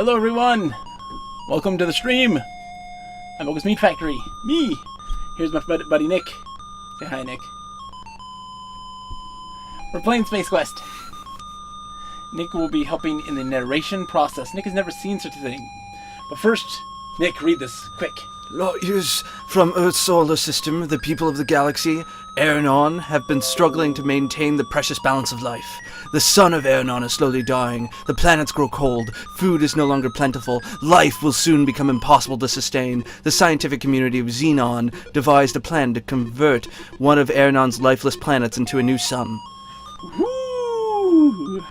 Hello everyone! Welcome to the stream! I'm BogusMeatFactory. Me! Here's my buddy Nick. Say hi, Nick. We're playing Space Quest. Nick will be helping in the narration process. Nick has never seen such a thing. But first, Nick, read this, quick. Lawyers from Earth's solar system, the people of the galaxy, Eranon, have been struggling to maintain the precious balance of life. The sun of Eranon is slowly dying, the planets grow cold, food is no longer plentiful, life will soon become impossible to sustain. The scientific community of Xenon devised a plan to convert one of Eranon's lifeless planets into a new sun. Woo!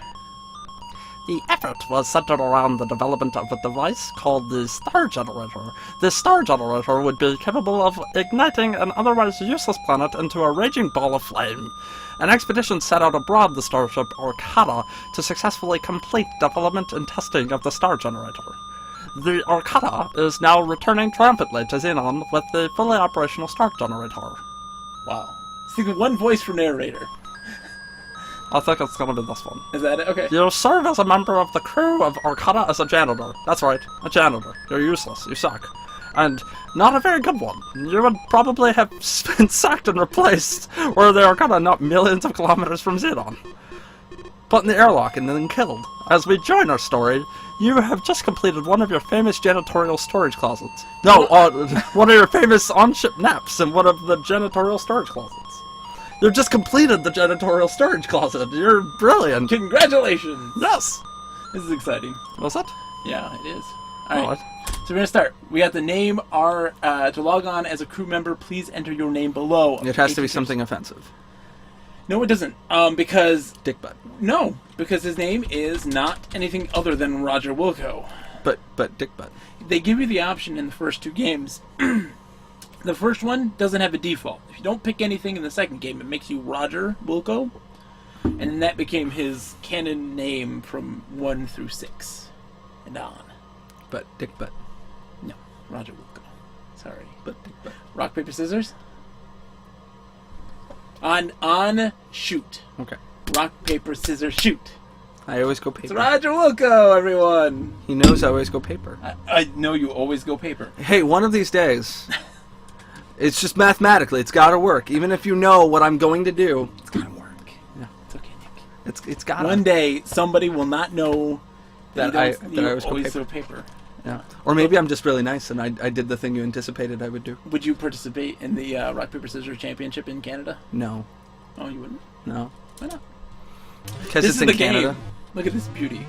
The effort was centered around the development of a device called the Star Generator. This Star Generator would be capable of igniting an otherwise useless planet into a raging ball of flame. An expedition set out aboard the starship Arcata to successfully complete development and testing of the Star Generator. The Arcata is now returning triumphantly to Xenon with the fully operational Star Generator. Wow. Stick with one voice for narrator. I think it's gonna be this one. Is that it? Okay. You serve as a member of the crew of Arcata as a janitor. That's right, a janitor. You're useless. You suck. And not a very good one. You would probably have been sacked and replaced were the Arcata not millions of kilometers from Xenon. Put in the airlock and then killed. As we join our story, you have just completed one of your famous janitorial storage closets. No, one of your famous on-ship naps in one of the janitorial storage closets. You've just completed the janitorial storage closet. You're brilliant. Congratulations! Yes. This is exciting. Was it? Yeah, it is. Alright. Oh, So we're gonna start. We got the name. To log on as a crew member, please enter your name below. It has to be something offensive. No, it doesn't. Because Dickbutt. no, because his name is not anything other than Roger Wilco. But Dickbutt. They give you the option in the first two games. The first one doesn't have a default. If you don't pick anything in the second game, it makes you Roger Wilco, and then that became his canon name from 1 through 6 and on. But Dickbutt. No, Roger Wilco. Sorry. But Dickbutt. Rock, paper, scissors? On, shoot. Okay. Rock, paper, scissors, shoot. I always go It's paper. Roger Wilco, everyone! He knows I always go paper. I know you always go paper. Hey, one of these days, it's just mathematically, it's gotta work. Even if you know what I'm going to do, It's gotta work. Yeah. It's okay, Nick. it's gotta. One day, somebody will not know That you I don't- always go go paper. paper. Yeah. Or maybe I'm just really nice and I did the thing you anticipated I would do. Would you participate in the Rock, Paper, Scissors Championship in Canada? No. Oh, you wouldn't? No. Why not? Because This it's is in the Canada. game. Look at this beauty.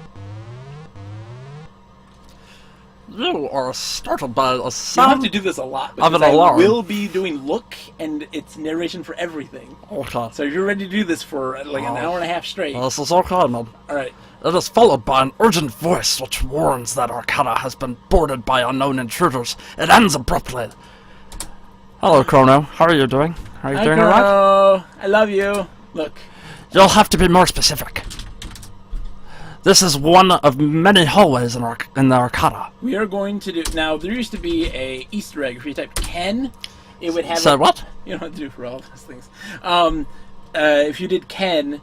You are startled by a You have sound to do this a lot. of Because an I alarm. will be doing look and it's narration for everything. Okay. So if you're ready to do this for like an hour and a half straight. This is okay, man. Alright. It is followed by an urgent voice which warns that Arcata has been boarded by unknown intruders. It ends abruptly. Hello, Chrono. How are you doing? Are you Hi, doing alright? Chrono. I love you. Look. You'll have to be more specific. This is one of many hallways in the Arcata. We are going to do... Now, there used to be a Easter egg. If you type Ken, it would have... Say what? You don't have to do for all those things. If you did Ken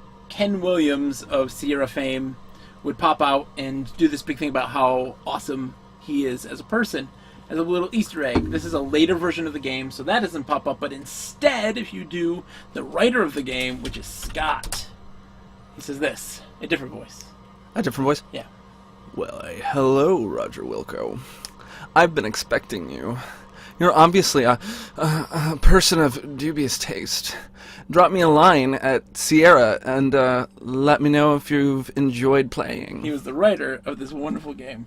Williams of Sierra fame would pop out and do this big thing about how awesome he is as a person, as a little Easter egg. This is a later version of the game, so that doesn't pop up, but instead, if you do the writer of the game, which is Scott, he says this, a different voice. A different voice? Yeah. Why, hello, Roger Wilco. I've been expecting you. You're obviously a person of dubious taste. Drop me a line at Sierra and let me know if you've enjoyed playing. He was the writer of this wonderful game.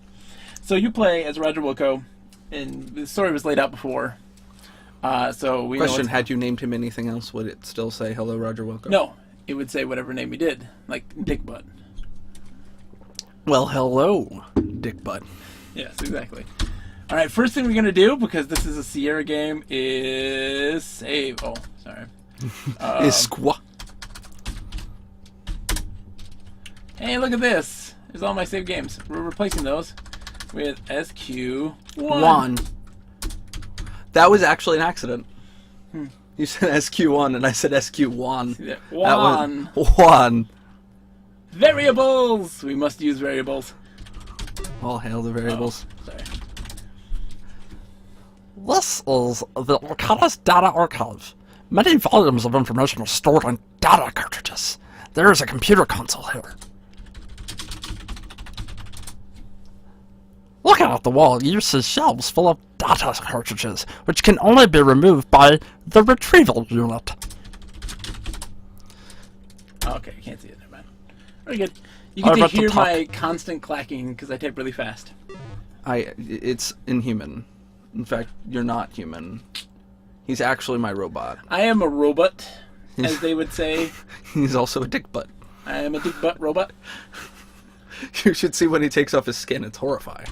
So you play as Roger Wilco, and the story was laid out before. So we Question, know had you named him anything else, would it still say hello, Roger Wilco? no, it would say whatever name he did, like Dick Butt. Well, hello, Dick Butt. Yes, exactly. All right, first thing we're gonna do, because this is a Sierra game, is save. Oh, sorry. Is squaw. Hey, look at this. There's all my saved games. We're replacing those with SQ1. One. That was actually an accident. You said SQ1 and I said SQ1. See that? That was one. Variables! We must use variables. All hail the variables. Sorry. This is the Arcana's Data Archive. Many volumes of information are stored on data cartridges. There is a computer console here. Looking at the wall, you see shelves full of data cartridges, which can only be removed by the retrieval unit. Okay, I can't see it. Never mind. Very good. You get to hear my constant clacking because I type really fast. It's inhuman. In fact, you're not human. He's actually my robot. I am a robot, as they would say. He's also a dick butt. I am a dick butt robot. You should see when he takes off his skin. It's horrifying.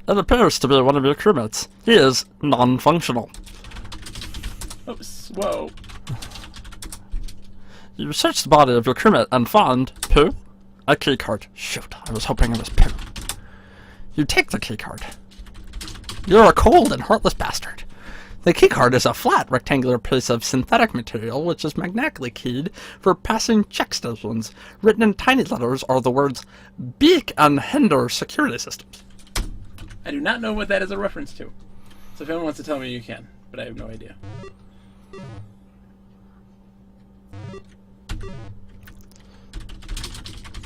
It appears to be one of your crewmates. He is non-functional. Oops. Whoa. You search the body of your crewmate and find poo, a keycard. Shoot, I was hoping it was poo. You take the keycard. You're a cold and heartless bastard. The keycard is a flat, rectangular piece of synthetic material which is magnetically keyed for passing check stations. Written in tiny letters are the words "Beak and Hinder Security Systems." I do not know what that is a reference to. So if anyone wants to tell me, you can. But I have no idea.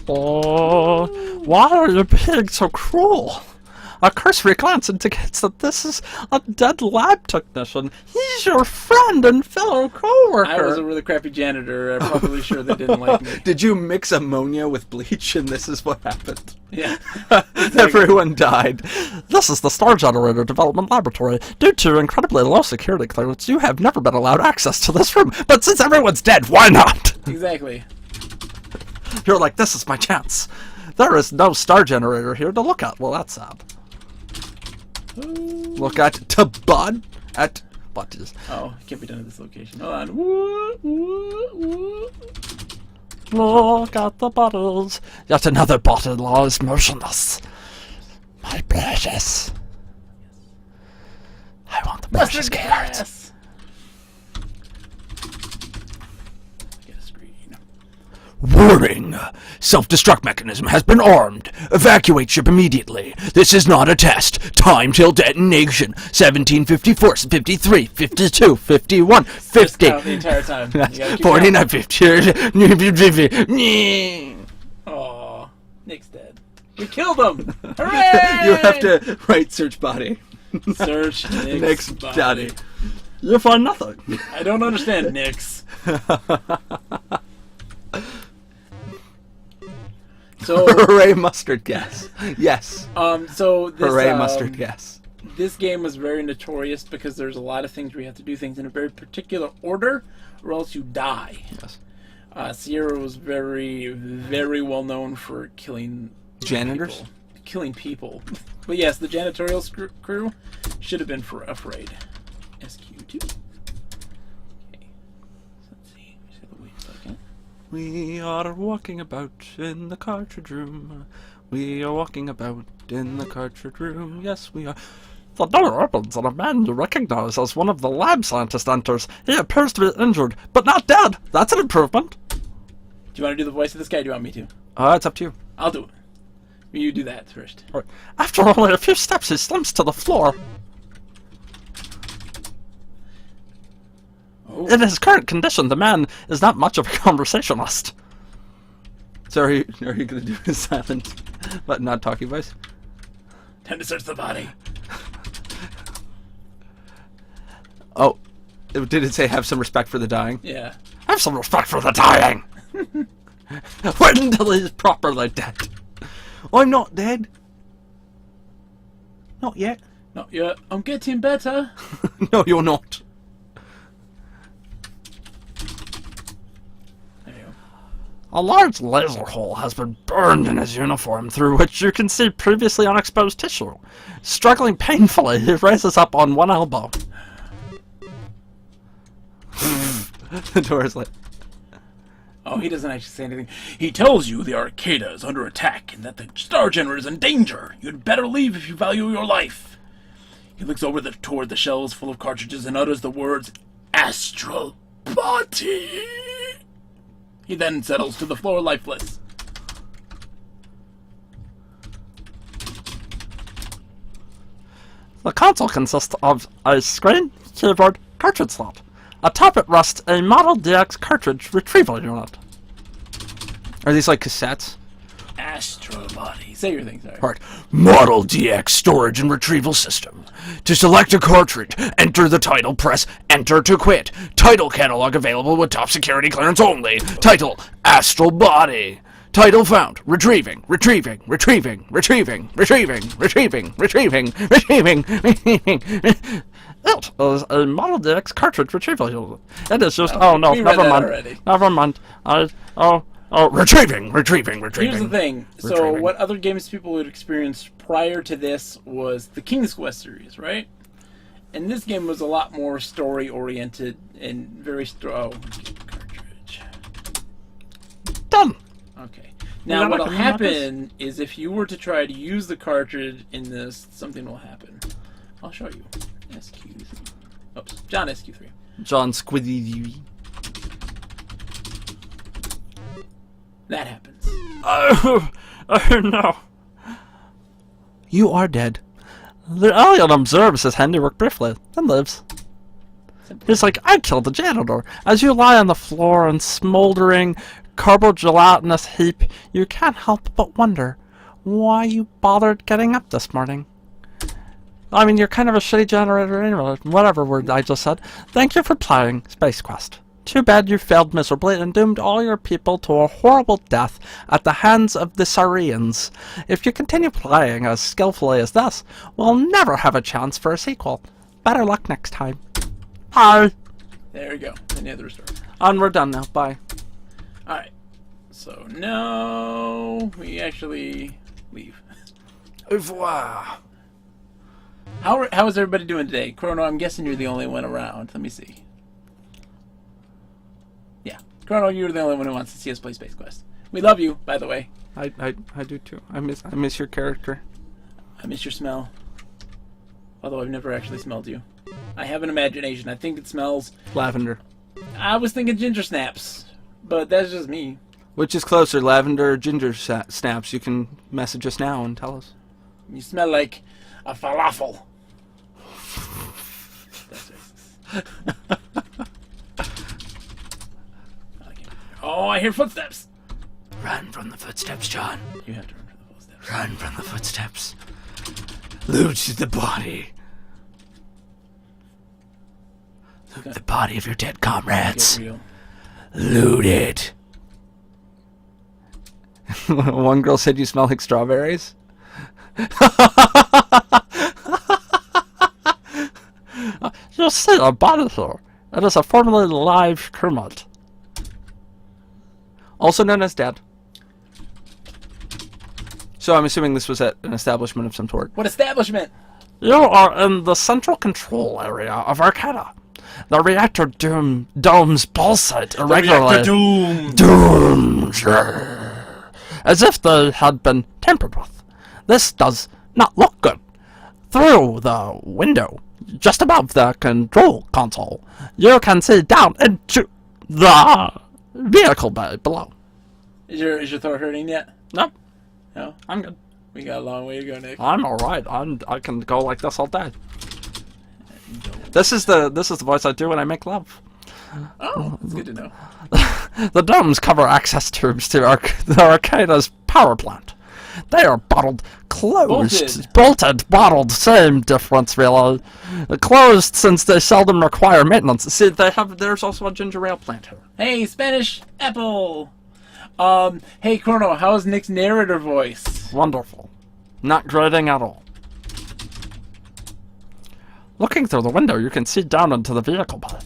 Oh, why are you being so cruel? A cursory glance indicates that this is a dead lab technician. He's your friend and fellow co-worker. I was a really crappy janitor. I'm probably sure they didn't like me. Did you mix ammonia with bleach and this is what happened? Yeah. Everyone died. This is the Star Generator Development Laboratory. Due to your incredibly low security clearance, you have never been allowed access to this room. But since everyone's dead, why not? Exactly. You're like, this is my chance. There is no star generator here to look at. Well, that's sad. Look at Bud at Butties. Oh, it can't be done at this location. Hold on. Woo, woo, woo. Look at the bottles. Yet another bottle lies motionless. My precious. I want the precious Mustard cards. gas. Get a screen. Warning! Self-destruct mechanism has been armed. Evacuate ship immediately. This is not a test. Time till detonation. 1754, 53, 52, 51, 50. Just count the entire time. You gotta keep 49, 50. Aw, Nick's dead. We killed him! Hooray! You have to write search body. Search Nick's Nick's body. body. You find nothing. I don't understand Nick's. So, Hooray mustard gas. Yes. so this, Hooray mustard gas. This game was very notorious because there's a lot of things where you have to do things in a very particular order, or else you die. Yes. Sierra was very, very well known for killing Janitors? people. Killing people. But yes, the janitorial crew should have been afraid. SQ2. Okay. So let's see. Just have to wait a second. We are walking about in the cartridge room. We are walking about in the cartridge room. Yes, we are. The door opens and a man you recognize as one of the lab scientists enters. He appears to be injured, but not dead. That's an improvement. Do you want to do the voice of this guy or do you want me to? It's up to you. I'll do it. You do that first. Right. After only a few steps, he slumps to the floor. Oh. In his current condition, the man is not much of a conversationalist. So are you going to do a silent but not talking voice? Time to search the body. Oh, did it say have some respect for the dying? Yeah. Have some respect for the dying. Wait until he's properly dead. I'm not dead. Not yet. Not yet. I'm getting better. No, you're not. There you go. A large laser hole has been burned in his uniform, through which you can see previously unexposed tissue. Struggling painfully, he raises up on one elbow. The door is lit. Oh, he doesn't actually say anything. He tells you the Arcada is under attack and that the star generator is in danger. You'd better leave if you value your life. He looks over toward the shelves full of cartridges and utters the words, "Astral body." He then settles to the floor lifeless. The console consists of a screen, keyboard, cartridge slot. Atop it rests a Model DX cartridge retrieval unit. Are these like cassettes? Astro Body. Say your thing, sorry. Alright. Model DX storage and retrieval system. To select a cartridge, enter the title, press enter to quit. Title catalog available with top security clearance only. Title, Astral Body. Title found. Retrieving. Retrieving. Retrieving. Retrieving. Retrieving. Retrieving. Retrieving. Retrieving. It is a Model DX cartridge retrieval unit. It is just... Oh, Oh, no, we read never that mind. already. Never mind. Retrieving. Retrieving. Retrieving. Here's the thing. So, Retrieving. what other games people would experience prior to this was the King's Quest series, right? And this game was a lot more story-oriented and very cartridge. Done. Okay. Now, Yeah, what'll can you not happen is if you were to try to use the cartridge in this, something will happen. I'll show you. SQ3. Oops. John SQ3. John Squiddy. That happens. Oh, no. You are dead. The alien observes his handiwork briefly, then lives. He's like, I killed the janitor. As you lie on the floor in smoldering, carbo-gelatinous heap, you can't help but wonder why you bothered getting up this morning. I mean, you're kind of a shitty generator anyway, whatever word I just said. Thank you for playing Space Quest. Too bad you failed miserably and doomed all your people to a horrible death at the hands of the Saurians. If you continue playing as skillfully as this, we'll never have a chance for a sequel. Better luck next time. Bye. There you go. Any other story. And we're done now. Bye. Alright. So, no. We actually leave. Au revoir. How is everybody doing today? Chrono, I'm guessing you're the only one around. Let me see. Yeah. Chrono, you're the only one who wants to see us play Space Quest. We love you, by the way. I do too. I miss your character. I miss your smell. Although I've never actually smelled you. I have an imagination. I think it smells... Lavender. I was thinking ginger snaps. But that's just me. Which is closer, lavender or ginger snaps? You can message us now and tell us. You smell like a falafel. That's racist. Oh, I hear footsteps. Run from the footsteps, John. You have to run from the footsteps. Run from the footsteps. Loot the body. Loot the body of your dead comrades. Get real. Loot it. One girl said you smell like strawberries. You'll see a body here. It is a formerly live Kermit. Also known as Dad. So I'm assuming this was at an establishment of some sort. What establishment? You are in the central control area of Arcata. The reactor domes pulsate irregularly. Dooms. As if they had been tampered with. This does not look good. Through the window, just above the control console, you can see down into the vehicle bay below. Is your throat hurting yet? No, No? I'm good. We got a long way to go, Nick. I'm alright. I can go like this all day. This is the voice I do when I make love. Oh, that's good to know. The domes cover access tubes to the Arcada's power plant. They are bottled, closed, bolted, bottled. Same difference, really. Closed since they seldom require maintenance. See, there's also a ginger ale plant here. Hey, Spanish apple. Hey, Chrono, how's Nick's narrator voice? Wonderful. Not grating at all. Looking through the window, you can see down into the vehicle bay.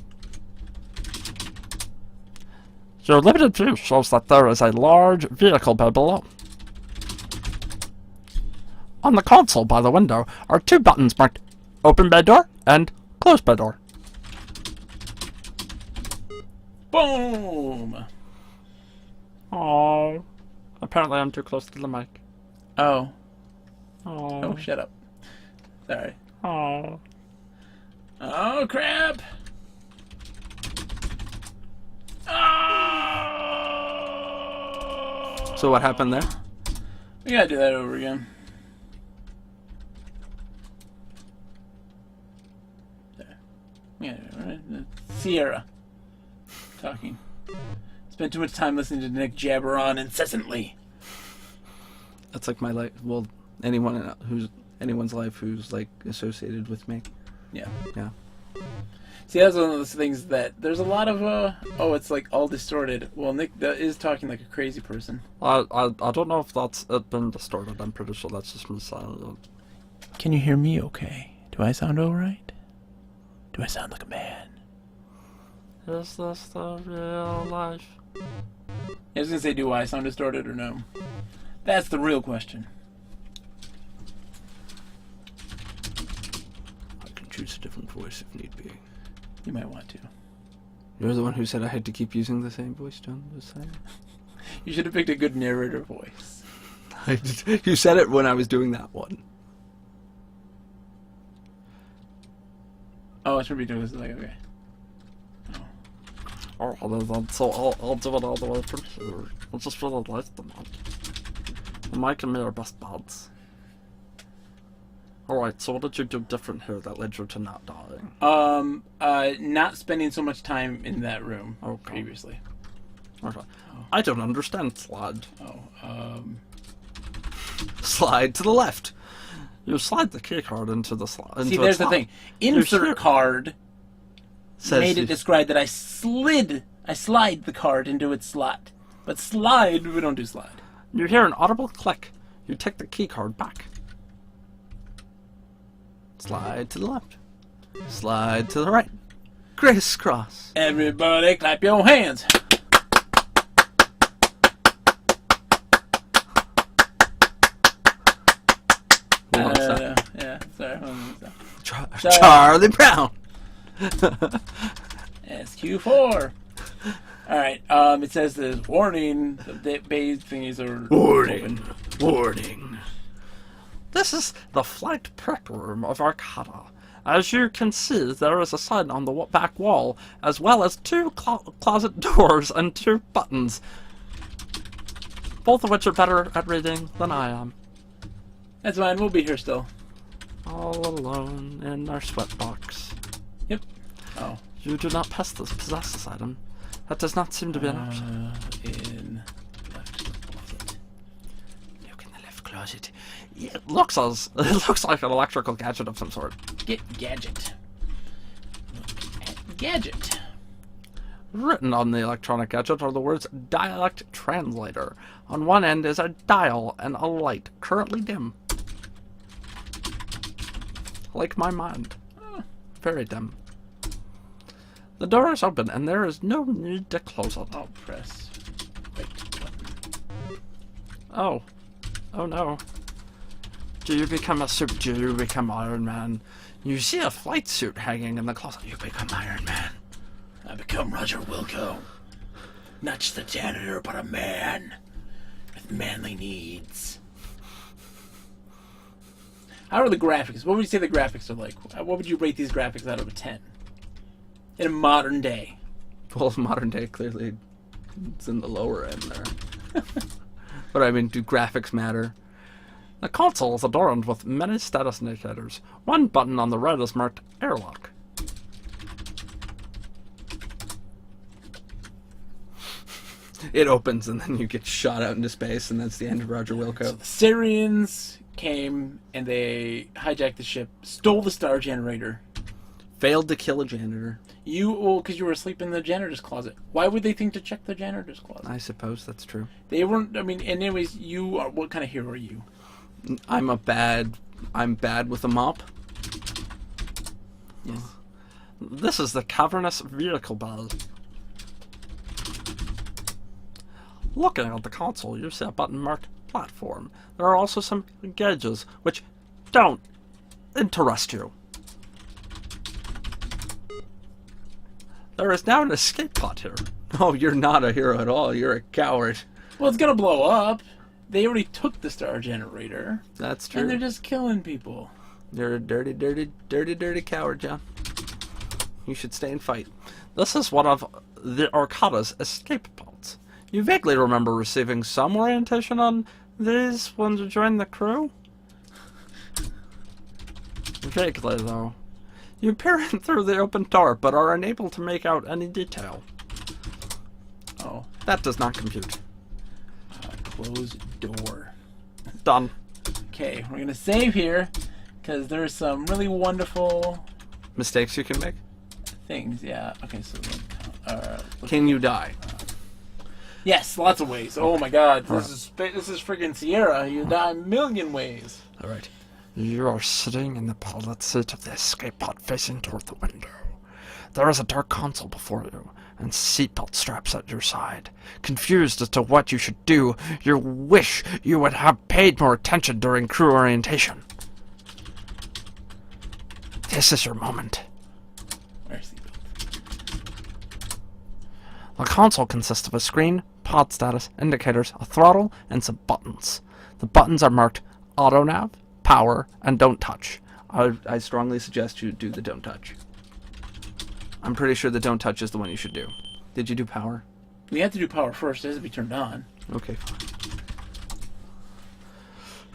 Your limited view shows that there is a large vehicle bay below. On the console by the window are two buttons marked Open Bay Door and Close Bay Door. Boom! Oh, apparently I'm too close to the mic. Oh. Oh, Oh, shut up. Sorry. oh. Oh, crap! Oh! So what happened there? We gotta do that over again. Yeah, Sierra. Talking. Spent too much time listening to Nick jabber on incessantly. That's like my life. Well, anyone's life who's like associated with me. Yeah. Yeah. See, that's one of those things that there's a lot of it's like all distorted. Well, Nick is talking like a crazy person. I don't know if that's it been distorted. I'm pretty sure that's just me saying it. Can you hear me okay? Do I sound alright? Do I sound like a man? Is this the real life? I was gonna say, do I sound distorted or no? That's the real question. I can choose a different voice if need be. You might want to. You're the one who said I had to keep using the same voice, John was saying. You should have picked a good narrator voice. You said it when I was doing that one. Oh, I should be doing this. Like, okay. Oh, so I'll do it all the way from here. I just really like the mod. Mike and me are best buds. Alright, so what did you do different here that led you to not dying? Not spending so much time in that room previously. Okay. I don't understand, Slide. Slide to the left. You slide the key card into the slot. See, there's the thing. Insert card made it describe that I slide the card into its slot. But slide, we don't do slide. You hear an audible click. You take the key card back. Slide to the left. Slide to the right. Crisscross. Everybody clap your hands. Yeah, sorry. Charlie Brown. SQ4. Alright, it says this warning, the beige thingies are Warning. open. Warning. This is the flight prep room of Arcata. As you can see, there is a sign on the back wall, as well as two closet doors and 2 buttons, both of which are better at reading than I am. That's fine, we'll be here still. All alone in our sweatbox. Yep. Oh. You do not possess this item. That does not seem to be an option. In left closet. Look in the left closet. It looks like an electrical gadget of some sort. Get gadget. Look at gadget. Written on the electronic gadget are the words dialect translator. On one end is a dial and a light, currently dim. Like my mind. Very dim. The door is open and there is no need to close it. I'll press right button. Oh. Oh no. Do you become a suit? Do you become Iron Man? You see a flight suit hanging in the closet. You become Iron Man. I become Roger Wilco. Not just a janitor, but a man with manly needs. How are the graphics? What would you say the graphics are like? What would you rate these graphics out of a 10? In a modern day. Well, modern day, clearly, it's in the lower end there. But I mean, do graphics matter? The console is adorned with many status indicators. One button on the right is marked airlock. It opens and then you get shot out into space, and that's the end of Roger Wilco. So the Syrians came and they hijacked the ship, stole the star generator. Failed to kill a janitor. Because you were asleep in the janitor's closet. Why would they think to check the janitor's closet? I suppose that's true. They weren't. I mean, and anyways, you are. What kind of hero are you? I'm bad with a mop. Yes. This is the cavernous vehicle bay. Looking at the console, you see a button marked platform. There are also some gauges, which don't interest you. There is now an escape pod here. Oh, you're not a hero at all. You're a coward. Well, it's gonna blow up. They already took the star generator. That's true. And they're just killing people. You're a dirty, dirty, dirty, dirty coward, John. You should stay and fight. This is one of the Arcata's escape pods. You vaguely remember receiving some orientation on these when you joined the crew? Vaguely, though. You peer in through the open door, but are unable to make out any detail. Oh. That does not compute. Closed door. Done. Okay, we're gonna save here, because there's some really wonderful Mistakes you can make? things. Yeah. Okay, so Can you die? yes, lots of ways. Oh my God, this is friggin' Sierra. You die a million ways. Alright. You are sitting in the pilot seat of the escape pod facing toward the window. There is a dark console before you, and seatbelt straps at your side. Confused as to what you should do, you wish you would have paid more attention during crew orientation. This is your moment. Where's seatbelt? The console consists of a screen, pod status, indicators, a throttle, and some buttons. The buttons are marked Auto Nav, Power, and Don't Touch. I strongly suggest you do the Don't Touch. I'm pretty sure the Don't Touch is the one you should do. Did you do Power? We have to do power first. It has to be turned on. Okay, fine.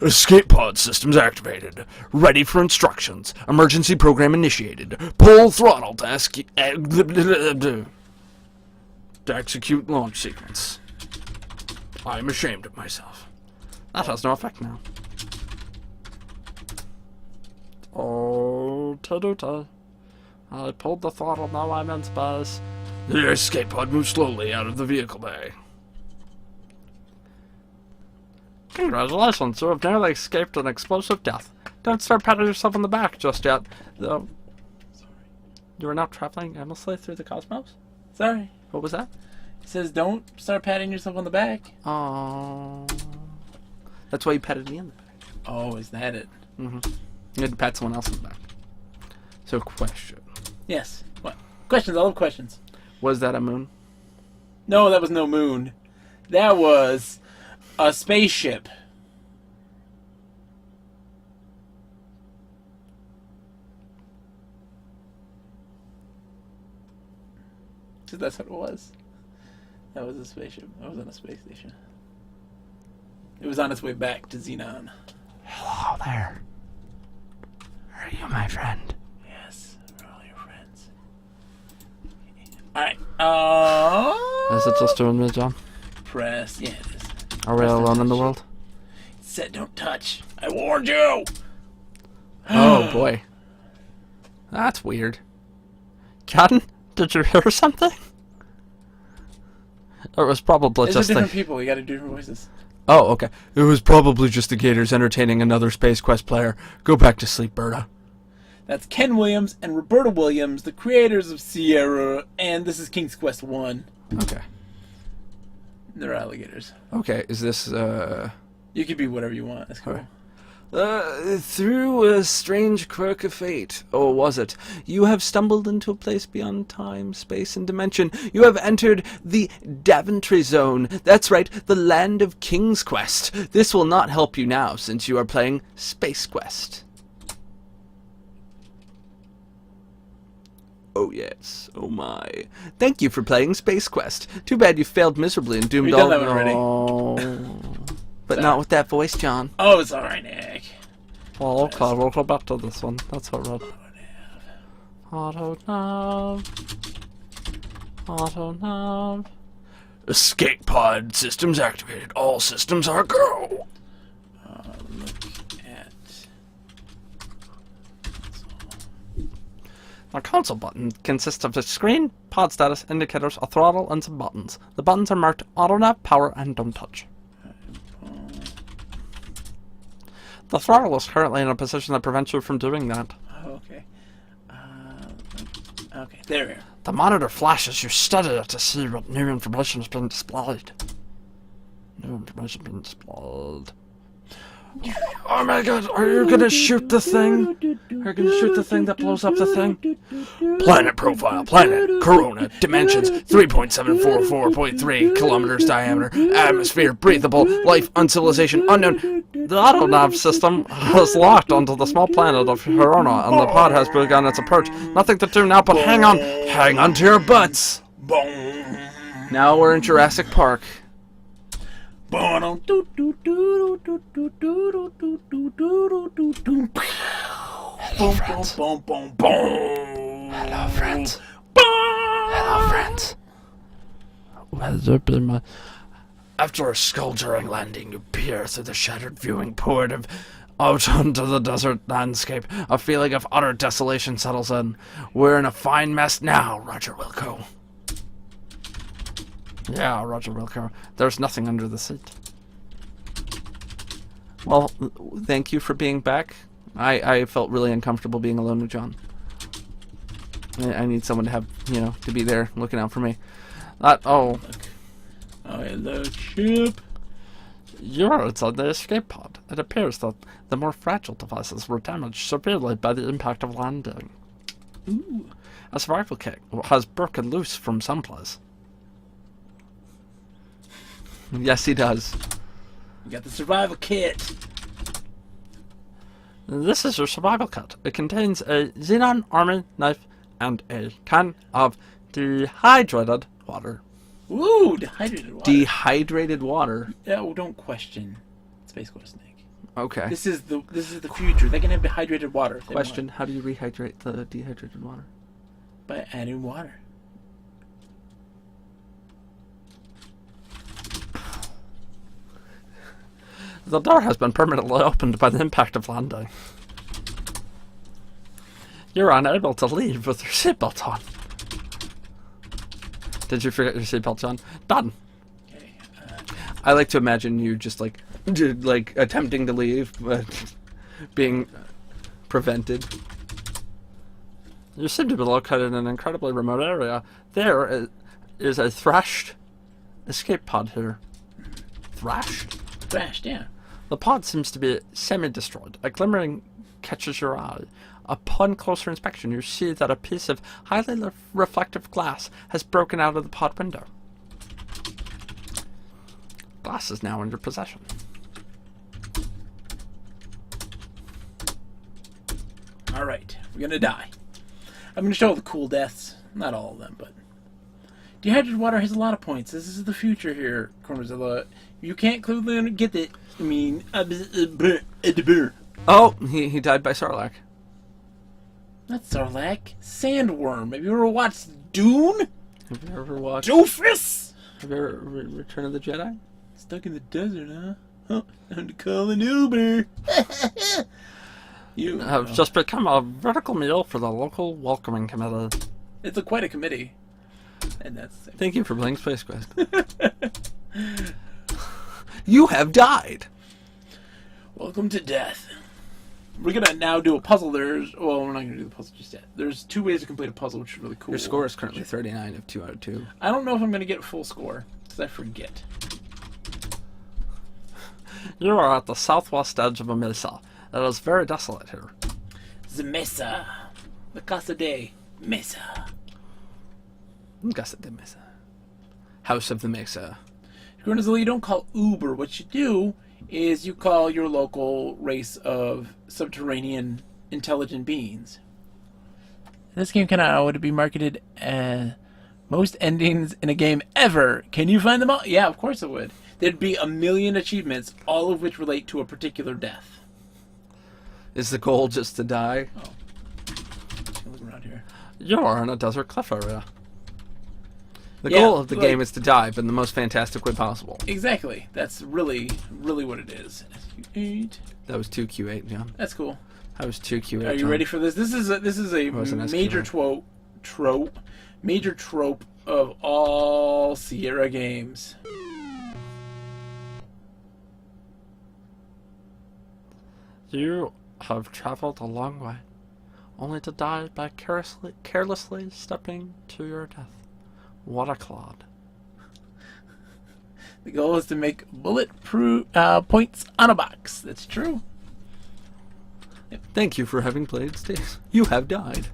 Escape pod systems activated. Ready for instructions. Emergency program initiated. Pull throttle to execute launch sequence. I am ashamed of myself. That has no effect now. Oh, ta-do-ta. I pulled the throttle, now I'm in space. The escape pod moves slowly out of the vehicle bay. Congratulations, you have nearly escaped an explosive death. Don't start patting yourself on the back just yet, though. Sorry. You are now traveling aimlessly through the cosmos? Sorry. What was that? It says don't start patting yourself on the back. Oh. That's why you patted me in the back. Oh, is that it? Mm-hmm. You had to pat someone else in the back. So, question. Yes. What? Questions. I love questions. Was that a moon? No, that was no moon. That was a spaceship. So that's what it was. That was a spaceship. That was on a space station. It was on its way back to Xenon. Hello there. Are you my friend? Yes, we're all your friends. Alright. Is it just doing me, John? Press. Yeah, it is. Are we alone in the world? It said don't touch. I warned you! Oh, boy. That's weird. Captain, did you hear something? Or it was probably These are just different like... people. You gotta do different voices. Oh, okay. It was probably just the Gators entertaining another Space Quest player. Go back to sleep, Berta. That's Ken Williams and Roberta Williams, the creators of Sierra, and this is King's Quest 1. Okay. They're alligators. Okay, is this, You could be whatever you want. That's cool. Through a strange quirk of fate, or was it? You have stumbled into a place beyond time, space, and dimension. You have entered the Daventry Zone. That's right, the land of King's Quest. This will not help you now, since you are playing Space Quest. Oh yes, oh my. Thank you for playing Space Quest. Too bad you failed miserably and doomed We've done all... that one already. Oh. But not with that voice, John. Oh, it's alright, Nick. Well, okay, we'll go back to this one. That's alright. Auto nav. Auto nav. Escape pod systems activated. All systems are go. Look at... Our console button consists of a screen, pod status, indicators, a throttle, and some buttons. The buttons are marked Auto Nav, Power, and Don't Touch. The throttle is currently in a position that prevents you from doing that. Oh, okay. Okay, there we are. The monitor flashes. You study it to see what new information has been displayed. New information being displayed. Oh my god, are you gonna shoot the thing? Are you gonna shoot the thing that blows up the thing? Planet profile, planet, corona, dimensions, 3.744.3 kilometers diameter, atmosphere, breathable, life, uncivilization, unknown. The auto nav system has locked onto the small planet of Corona, and the pod has begun its approach. Nothing to do now but hang on. Hang on to your butts. Now we're in Jurassic Park. Hello Boom, friends. boom, boom, boom, boom. Hello, friends. Boom. Hello, friends. Will you be my... After a skull-jarring landing, you peer through the shattered viewing port of out onto the desert landscape. A feeling of utter desolation settles in. We're in a fine mess now, Roger Wilco. Yeah, Roger Wilco. There's nothing under the seat. Well, thank you for being back. I felt really uncomfortable being alone with John. I need someone to have, to be there looking out for me. Oh, hello, ship. You're inside the escape pod. It appears that the more fragile devices were damaged severely by the impact of landing. Ooh. A survival kit has broken loose from someplace. Yes, he does. You got the survival kit. This is your survival kit. It contains a xenon army knife and a can of dehydrated water. Ooh, dehydrated water. Dehydrated water? Oh, don't question Space Ghost Snake. Okay. This is the future. They can have dehydrated water. If they Question, want. how do you rehydrate the dehydrated water? By adding water. The door has been permanently opened by the impact of landing. You're unable to leave with your seatbelt on. Did you forget your seatbelt, John? Done. Okay. I like to imagine you just like attempting to leave, but being prevented. You seem to be located in an incredibly remote area. There is a thrashed escape pod here. Thrashed? Thrashed, yeah. The pod seems to be semi-destroyed. A glimmering catches your eye. Upon closer inspection, you see that a piece of highly reflective glass has broken out of the pod window. Glass is now in your possession. Alright, we're gonna die. I'm gonna show the cool deaths. Not all of them, but... Dehydrated water has a lot of points. This is the future here, Cornerzilla. You can't clearly get it. I mean... Oh, he died by Sarlacc. That's Sarlacc. Sandworm. Have you ever watched Dune? Have you ever watched... Doofus! Have you ever Return of the Jedi? Stuck in the desert, huh? Oh, time to call an Uber. You Have just become a vertical meal for the local welcoming committee. It's quite a committee. And that's... Thank you for playing Space Quest. You have died! Welcome to death. We're gonna now do a puzzle. Well, we're not gonna do the puzzle just yet. There's 2 ways to complete a puzzle, which is really cool. Your score is currently 39 of 2 out of 2. I don't know if I'm gonna get a full score, because I forget. You are at the southwest edge of a mesa. It is very desolate here. The Mesa. The Casa de Mesa. Casa de Mesa. House of the Mesa. Cornerzilla, you don't call Uber. What you do is you call your local race of subterranean intelligent beings. This game would be marketed as most endings in a game ever. Can you find them all? Yeah, of course it would. There'd be 1 million achievements, all of which relate to a particular death. Is the goal just to die? Oh. Look around here. You are in a desert cliff area. The Yeah, goal of the like- game is to die, but in the most fantastic way possible. Exactly. That's really, really what it is. SQ8. That was 2Q8, John. That's cool. That was 2Q8. Are you John. ready for this? This is a was an major SQ8. major trope of all Sierra games. You have traveled a long way, only to die by carelessly stepping to your death. What a clod. The goal is to make bulletproof points on a box. That's true. Thank you for having played Stace. You have died.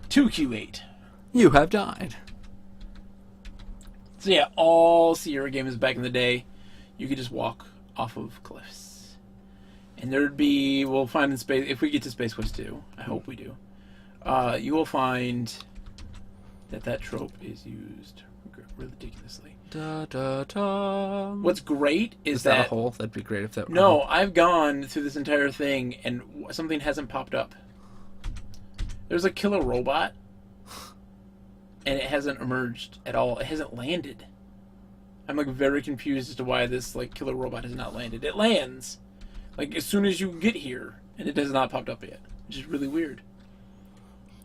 2Q8. You have died. So yeah, all Sierra games back in the day, you could just walk off of cliffs. And there'd be, we'll find in space, if we get to Space Quest 2, I hope we do, you will find that trope is used ridiculously. Da, da, da. What's great Is that a hole? That'd be great if that were. No, I've gone through this entire thing and something hasn't popped up. There's a killer robot, and it hasn't emerged at all. It hasn't landed. I'm like very confused as to why this like killer robot has not landed. It lands like as soon as you get here, and it has not popped up yet, which is really weird.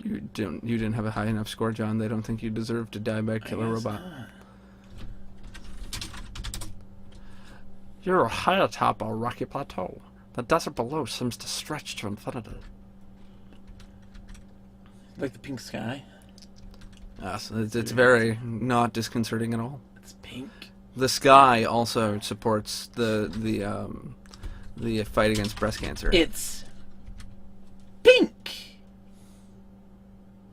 You didn't have a high enough score, John. They don't think you deserve to die by a killer robot. Not. You're high atop a rocky plateau. The desert below seems to stretch to infinity. Like the pink sky. Yes, it's very not disconcerting at all. It's pink. The sky also supports the fight against breast cancer. It's pink.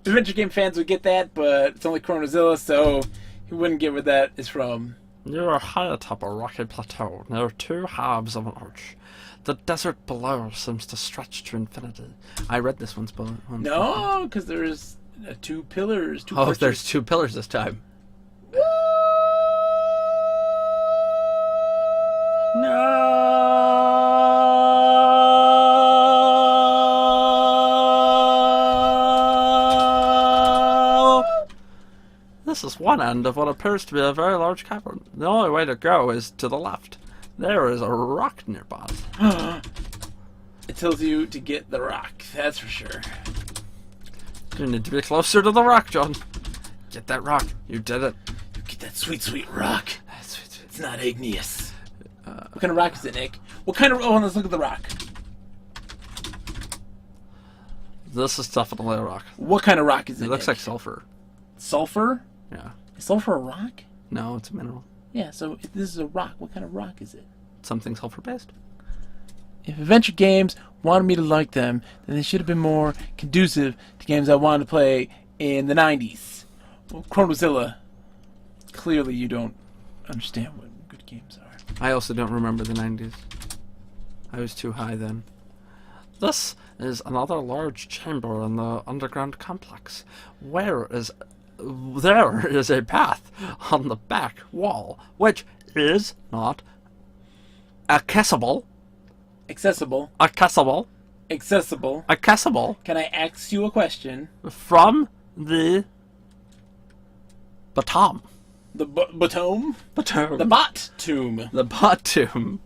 Adventure game fans would get that, but it's only Chronozilla, so he wouldn't get where that is from. You're high atop a rocky plateau near two halves of an arch. The desert below seems to stretch to infinity. I read this once. No, because there's two pillars. Two Oh, porches. there's two pillars this time. No! This is one end of what appears to be a very large cavern. The only way to go is to the left. There is a rock nearby. It tells you to get the rock, that's for sure. You need to be closer to the rock, John. Get that rock. You did it. Get that sweet, sweet rock. That's sweet. It's not igneous. What kind of rock is it, Nick? What kind of... Oh, let's look at the rock. This is definitely a rock. What kind of rock is it, It looks Nick? like sulfur. Sulfur? Yeah. Is sulfur a rock? No, it's a mineral. Yeah, so if this is a rock, what kind of rock is it? Something sulfur-based. If adventure games wanted me to like them, then they should have been more conducive to games I wanted to play in the 90s. Well, Chronozilla, clearly you don't understand what good games are. I also don't remember the 90s. I was too high then. This is another large chamber in the underground complex. There is a path on the back wall, which is not accessible. Accessible. Accessible. Accessible. Accessible Can I ask you a question? from the bottom. The bottom? Bottom. The bot tomb. The bot tomb.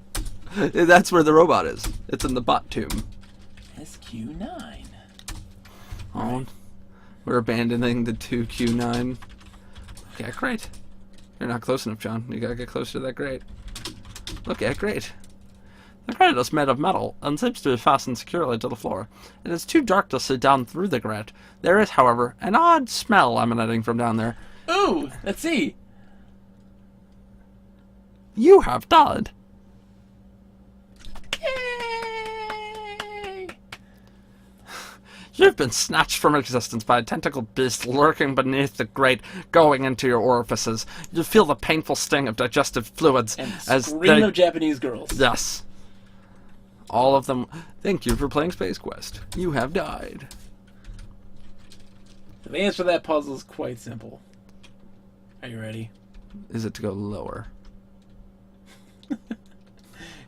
That's where the robot is. It's in the bot tomb. SQ9. Oh, we're abandoning the 2Q9. Okay, great. You're not close enough, John. You gotta get closer to that grate. Okay, great. The grate is made of metal and seems to be fastened securely to the floor. It is too dark to see down through the grate. There is, however, an odd smell emanating from down there. Ooh, let's see. You have died. Yay! You've been snatched from existence by a tentacled beast lurking beneath the grate, going into your orifices. You feel the painful sting of digestive fluids And as scream they... of Japanese girls. Yes. All of them. Thank you for playing Space Quest. You have died. The answer to that puzzle is quite simple. Are you ready? Is it to go lower?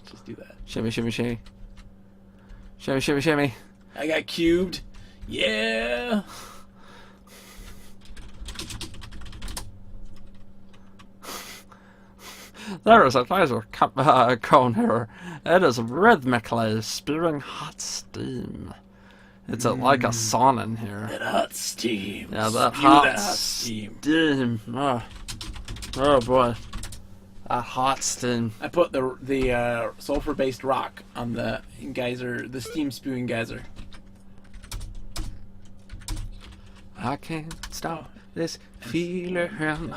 Just do that. Shimmy, shimmy, shimmy. Shimmy, shimmy, shimmy. I got cubed. Yeah. There is a laser cone here. It is rhythmically spewing hot steam. It's like a sauna in here. That hot steam. Yeah, that Spew hot, that hot steam. steam. Oh boy. That hot steam. I put the sulfur-based rock on the geyser, the steam spewing geyser. I can't stop this feeling.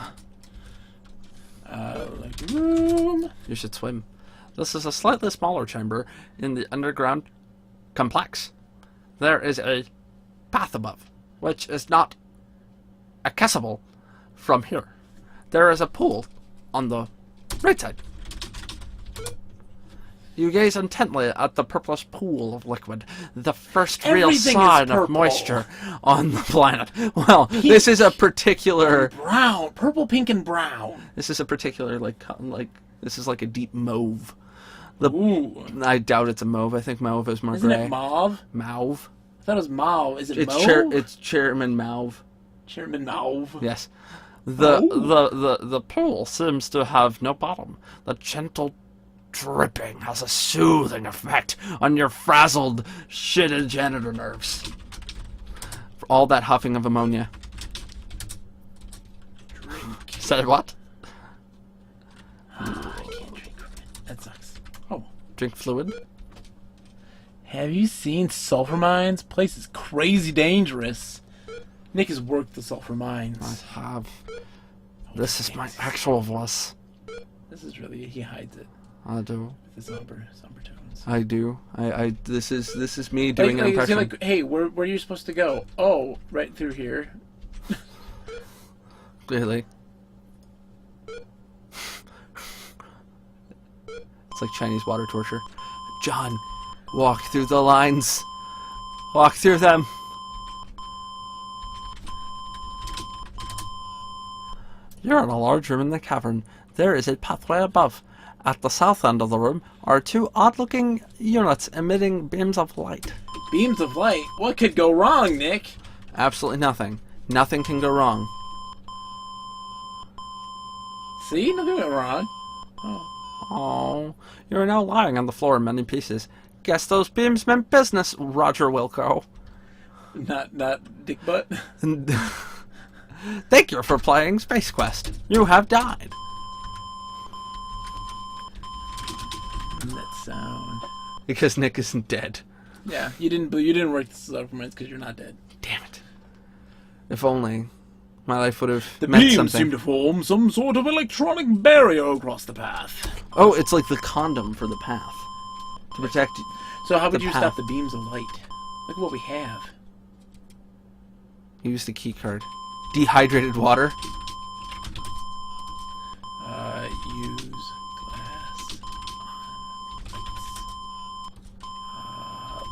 Like room. You should swim. This is a slightly smaller chamber in the underground complex. There is a path above, which is not accessible from here. There is a pool on the right side. You gaze intently at the purplish pool of liquid, the first real Everything is sign of purple. moisture on the planet. Well, this is a particular... Brown. Purple, pink, and brown. This is a particular, this is like a deep mauve. Ooh. I doubt it's a mauve. I think mauve is more Isn't gray. it mauve? Mauve. I thought it was mauve. Is it It's mauve? it's Chairman Mauve. Chairman Mauve. Yes. The pool seems to have no bottom. The gentle dripping has a soothing effect on your frazzled, shitted janitor nerves. For all that huffing of ammonia. Drink. Say what? I can't drink from it. That sucks. Oh. Drink fluid? Have you seen sulfur mines? Place is crazy dangerous. Nick has worked the sulfur mines. I have. This is my actual voice. This is really, he hides it I do. with the somber tones. I do. This is me doing an Is he impression. like, hey, where are you supposed to go? Oh, right through here. Clearly. It's like Chinese water torture. John, walk through the lines. Walk through them. You're in a large room in the cavern. There is a pathway above. At the south end of the room are two odd-looking units emitting beams of light. Beams of light? What could go wrong, Nick? Absolutely nothing. Nothing can go wrong. See? Nothing went wrong. Oh. Oh, you're now lying on the floor in many pieces. Guess those beams meant business, Roger Wilco. Not Dick Butt? Thank you for playing Space Quest. You have died. That sound. Because Nick isn't dead. Yeah, you didn't work the sulfur mines because you're not dead. Damn it. If only my life would have The meant beams something. seem to form some sort of electronic barrier across the path. Oh, it's like the condom for the path. To protect you. So how would The you path. stop the beams of light? Look at what we have. Use the key card. Dehydrated water. Use glass on lights.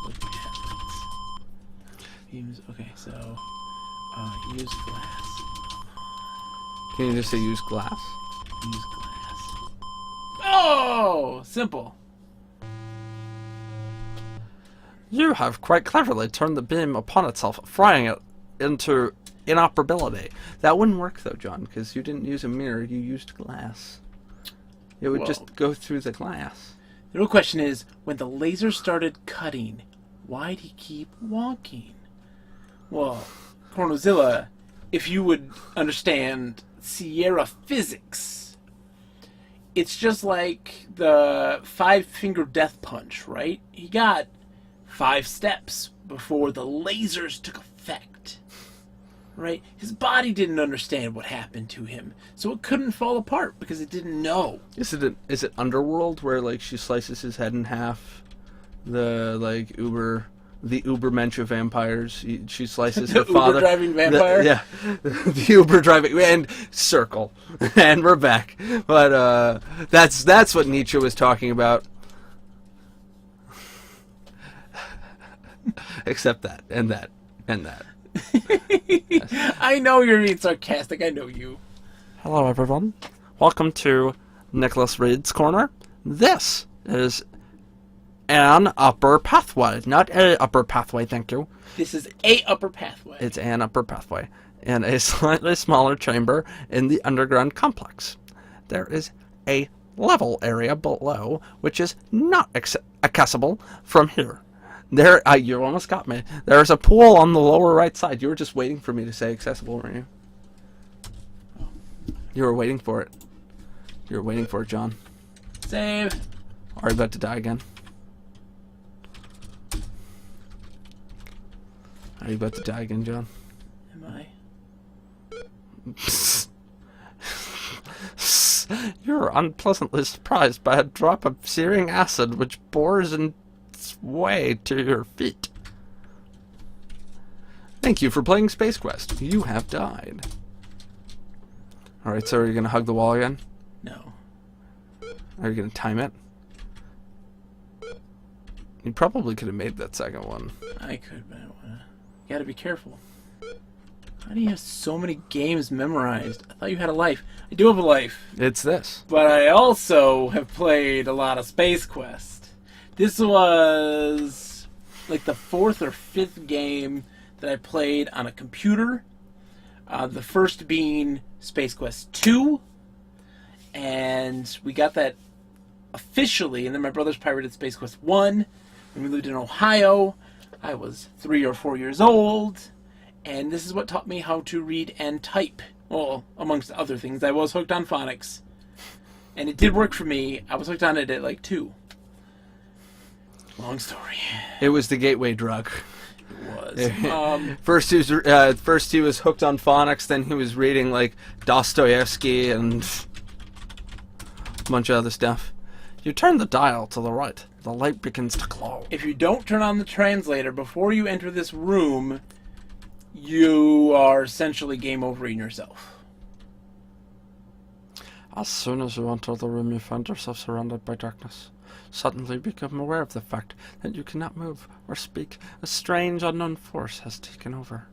Look at lights. Beams. Okay, so use glass. Can you just say use glass? Use glass. Oh, simple. You have quite cleverly turned the beam upon itself, frying it into inoperability. That wouldn't work though, John, because you didn't use a mirror, you used glass. It would Well, just go through the glass. the real question is, when the laser started cutting, why'd he keep walking? Well, Cornozilla, if you would understand Sierra physics, it's just like the five-finger death punch, right? He got 5 steps before the lasers took effect. Right? His body didn't understand what happened to him, so it couldn't fall apart because it didn't know. Is it Underworld where like she slices his head in half? The Ubermensch of vampires. She slices The her father. Uber-driving vampire? The Uber driving and circle, and we're back. But that's what Nietzsche was talking about. Except that and that and that. Yes. I know you're being sarcastic. I know you. Hello, everyone. Welcome to Nicholas Reed's Corner. This is an upper pathway, not a upper pathway. Thank you. This is a upper pathway. It's an upper pathway in a slightly smaller chamber in the underground complex. There is a level area below, which is not accessible from here. There, you almost got me. There's a pool on the lower right side. You were just waiting for me to say accessible, weren't you? You were waiting for it. You were waiting for it, John. Save. Are you about to die again? Are you about to die again, John? Am I? You're unpleasantly surprised by a drop of searing acid which bores its way to your feet. Thank you for playing Space Quest. You have died. Alright, so are you going to hug the wall again? No. Are you going to time it? You probably could have made that second one. I could, but you gotta be careful. How do you have so many games memorized? I thought you had a life. I do have a life. It's this. But I also have played a lot of Space Quest. This was like the 4th or 5th game that I played on a computer. The first being Space Quest 2. And we got that officially, and then my brothers pirated Space Quest 1 when we lived in Ohio. I was 3 or 4 years old, and this is what taught me how to read and type. Well, amongst other things, I was hooked on phonics, and it did work for me. I was hooked on it at like 2. Long story. It was the gateway drug. It was. First he was hooked on phonics, then he was reading like Dostoevsky and a bunch of other stuff. You turn the dial to the right. The light begins to glow. If you don't turn on the translator before you enter this room, you are essentially game overing yourself. As soon as you enter the room, you find yourself surrounded by darkness. Suddenly become aware of the fact that you cannot move or speak. A strange unknown force has taken over.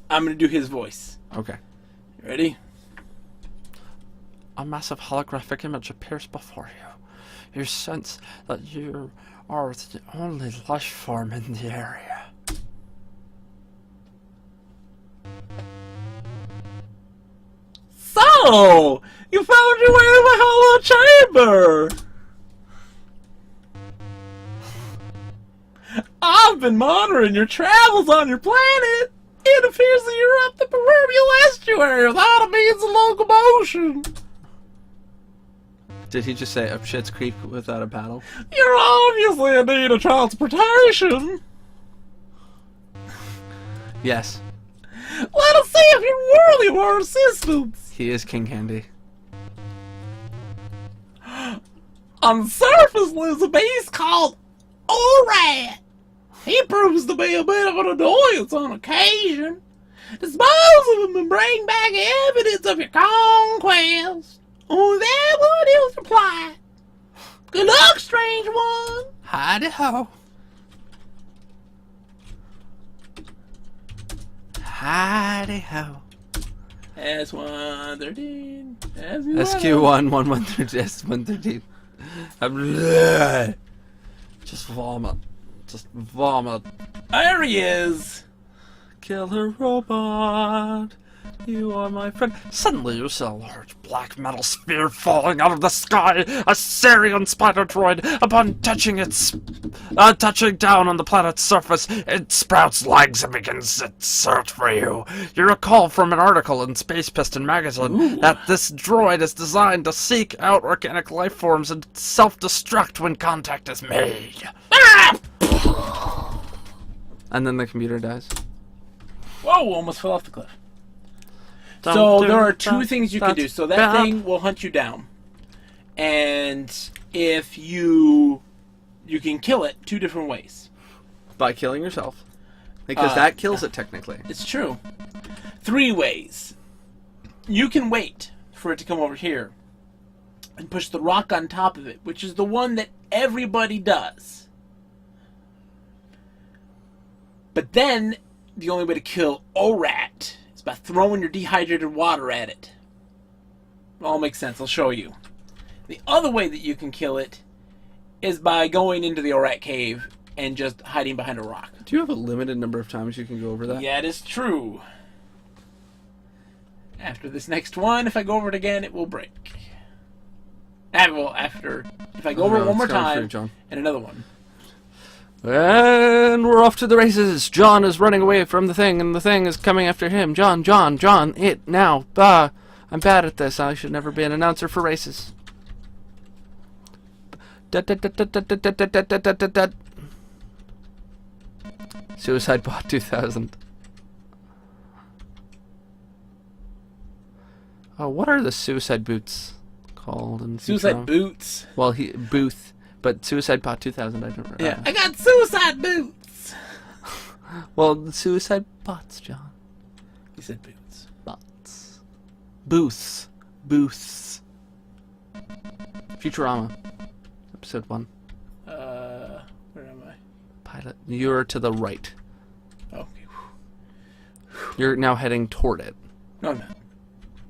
I'm going to do his voice. Okay. You ready? A massive holographic image appears before you. You sense that you are the only life form in the area. So, you found your way to my hollow chamber! I've been monitoring your travels on your planet. It appears that you're up the proverbial estuary without a means of locomotion. Did he just say up Shit's Creek without a paddle? You're obviously in need of transportation. Yes. Let us see if you're worthy of our assistance. He is King Candy. On the surface lives a beast called Orat. He proves to be a bit of an annoyance on occasion. Dispose of him and bring back evidence of your conquest. Only that would he'll reply. Good luck, strange one. Howdy-ho. Howdy-ho. S113. SQ1, 113, S113. Just vomit. Just vomit. There he is. Killer robot, you are my friend. Suddenly you see a large black metal sphere falling out of the sky. A Syrian spider droid, upon touching touching down on the planet's surface, it sprouts legs and begins its search for you. You recall from an article in Space Piston magazine that this droid is designed to seek out organic life forms and self-destruct when contact is made. And then the computer dies. Whoa, almost fell off the cliff. So there are 2 things you can do. So that thing will hunt you down. And if you can kill it 2 different ways. By killing yourself. Because that kills it technically. It's true. 3 ways. You can wait for it to come over here and push the rock on top of it, which is the one that everybody does. But then the only way to kill Orat is by throwing your dehydrated water at it. It all makes sense. I'll show you. The other way that you can kill it is by going into the Orat cave and just hiding behind a rock. Do you have a limited number of times you can go over that? Yeah, it is true. After this next one, if I go over it again, it will break. If I go over it one more time, and another one. And we're off to the races. John is running away from the thing, and the thing is coming after him. John, it now. I'm bad at this. I should never be an announcer for races. Suicide Bot 2000. Oh, what are the suicide boots called? In Suicide boots. Well, Booth. But Suicide Bot 2000, I don't remember. Yeah, I got suicide boots. Well, the suicide bots, John. You said boots. Bots. Booths. Booths. Futurama. Episode 1. pilot. You're to the right. Okay. You're now heading toward it. No, I'm not.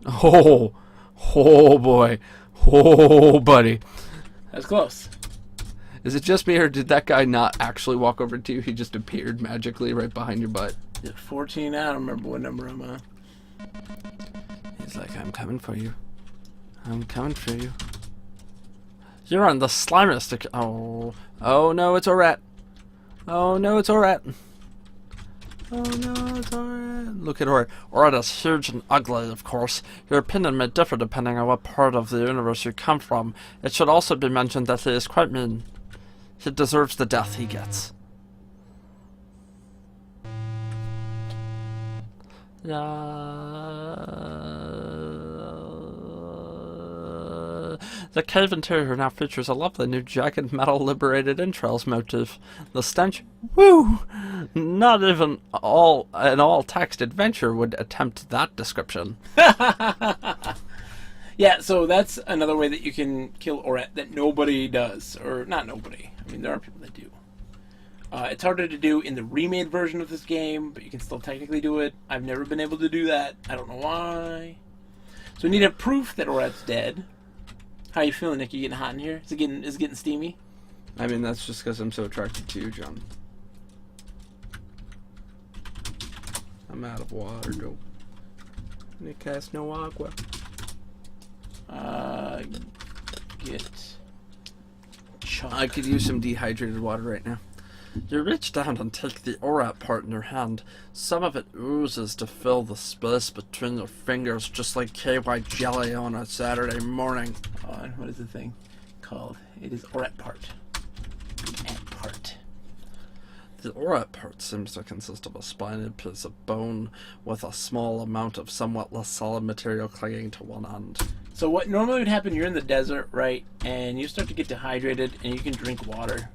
Oh, oh boy. Oh, buddy. That's close. Is it just me, or did that guy not actually walk over to you? He just appeared magically right behind your butt. 14, I don't remember what number I'm on. He's like, I'm coming for you. I'm coming for you. You're on the slimiest. Oh. Oh no, it's a rat. Oh no, it's a rat. Oh no, it's a rat. Look at Orat. Orat is huge and ugly, of course. Your opinion may differ depending on what part of the universe you come from. It should also be mentioned that he is quite mean. He deserves the death he gets. The cave interior now features a lovely new jagged metal liberated entrails motif. The stench, woo! Not even an all-text adventure would attempt that description. Yeah, so that's another way that you can kill Orat that nobody does. Or, not nobody. I mean, there are people that do. It's harder to do in the remade version of this game, but you can still technically do it. I've never been able to do that. I don't know why. So we need a proof that Orat's dead. How you feeling, Nick? You getting hot in here? Is it getting steamy? I mean, that's just because I'm so attracted to you, John. I'm out of water, though. Nick has no agua. Get chunk. I could use some dehydrated water right now. You reach down and take the Orat part in your hand. Some of it oozes to fill the space between your fingers, just like KY jelly on a Saturday morning. What is the thing called? It is Orat part. At part. The Orat part seems to consist of a spiny piece of bone with a small amount of somewhat less solid material clinging to one end. So what normally would happen, you're in the desert, right? And you start to get dehydrated and you can drink water.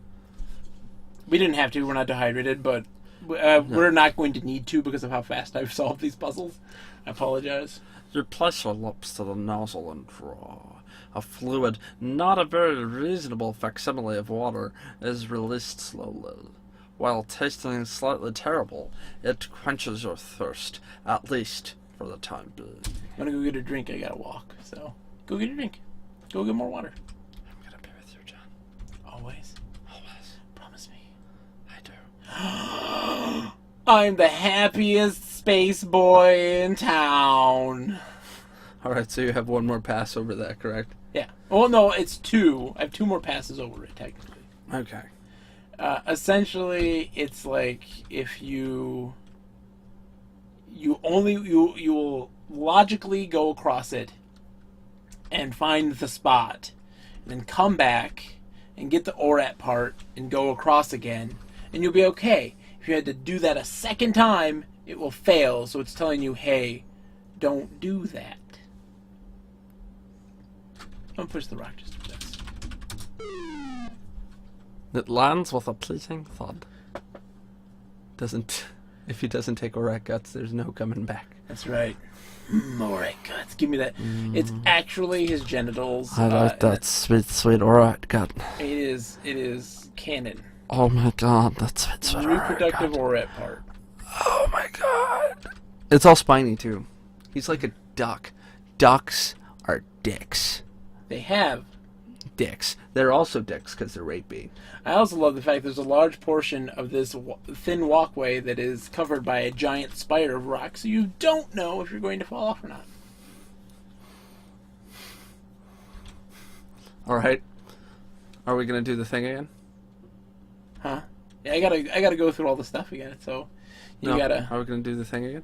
We didn't have to, we're not dehydrated, but we're not going to need to because of how fast I've solved these puzzles. I apologize. You place your lips to the nozzle and draw. A fluid, not a very reasonable facsimile of water, is released slowly. While tasting slightly terrible, it quenches your thirst, at least for the time being. I'm gonna go get a drink, I gotta walk, so go get a drink. Go get more water. I'm gonna be with you, John. Always. Always. Promise me. I do. I'm the happiest space boy in town. Alright, so you have one more pass over that, correct? Yeah. Well, no, it's 2. I have 2 more passes over it, technically. Okay. Essentially, it's like if you will logically go across it and find the spot, and then come back and get the Orat part and go across again, and you'll be okay. If you had to do that a second time, it will fail, so it's telling you, hey, don't do that. Don't push the rock just a bit. It lands with a pleasing thud. If he doesn't take Orat guts, there's no coming back. That's right. Orat guts. Give me that. It's actually his genitals. I like that sweet, sweet Orat gut. It is canon. Oh my god, that's sweet, sweet Reproductive Orat. Orat part. Oh my god. It's all spiny too. He's like a duck. Ducks are dicks. They have Dicks. They're also dicks because they're rapey. I also love the fact there's a large portion of this thin walkway that is covered by a giant spire of rock, so you don't know if you're going to fall off or not. Alright. Are we going to do the thing again? Huh? Yeah, I gotta go through all the stuff again, so you No. gotta... Are we going to do the thing again?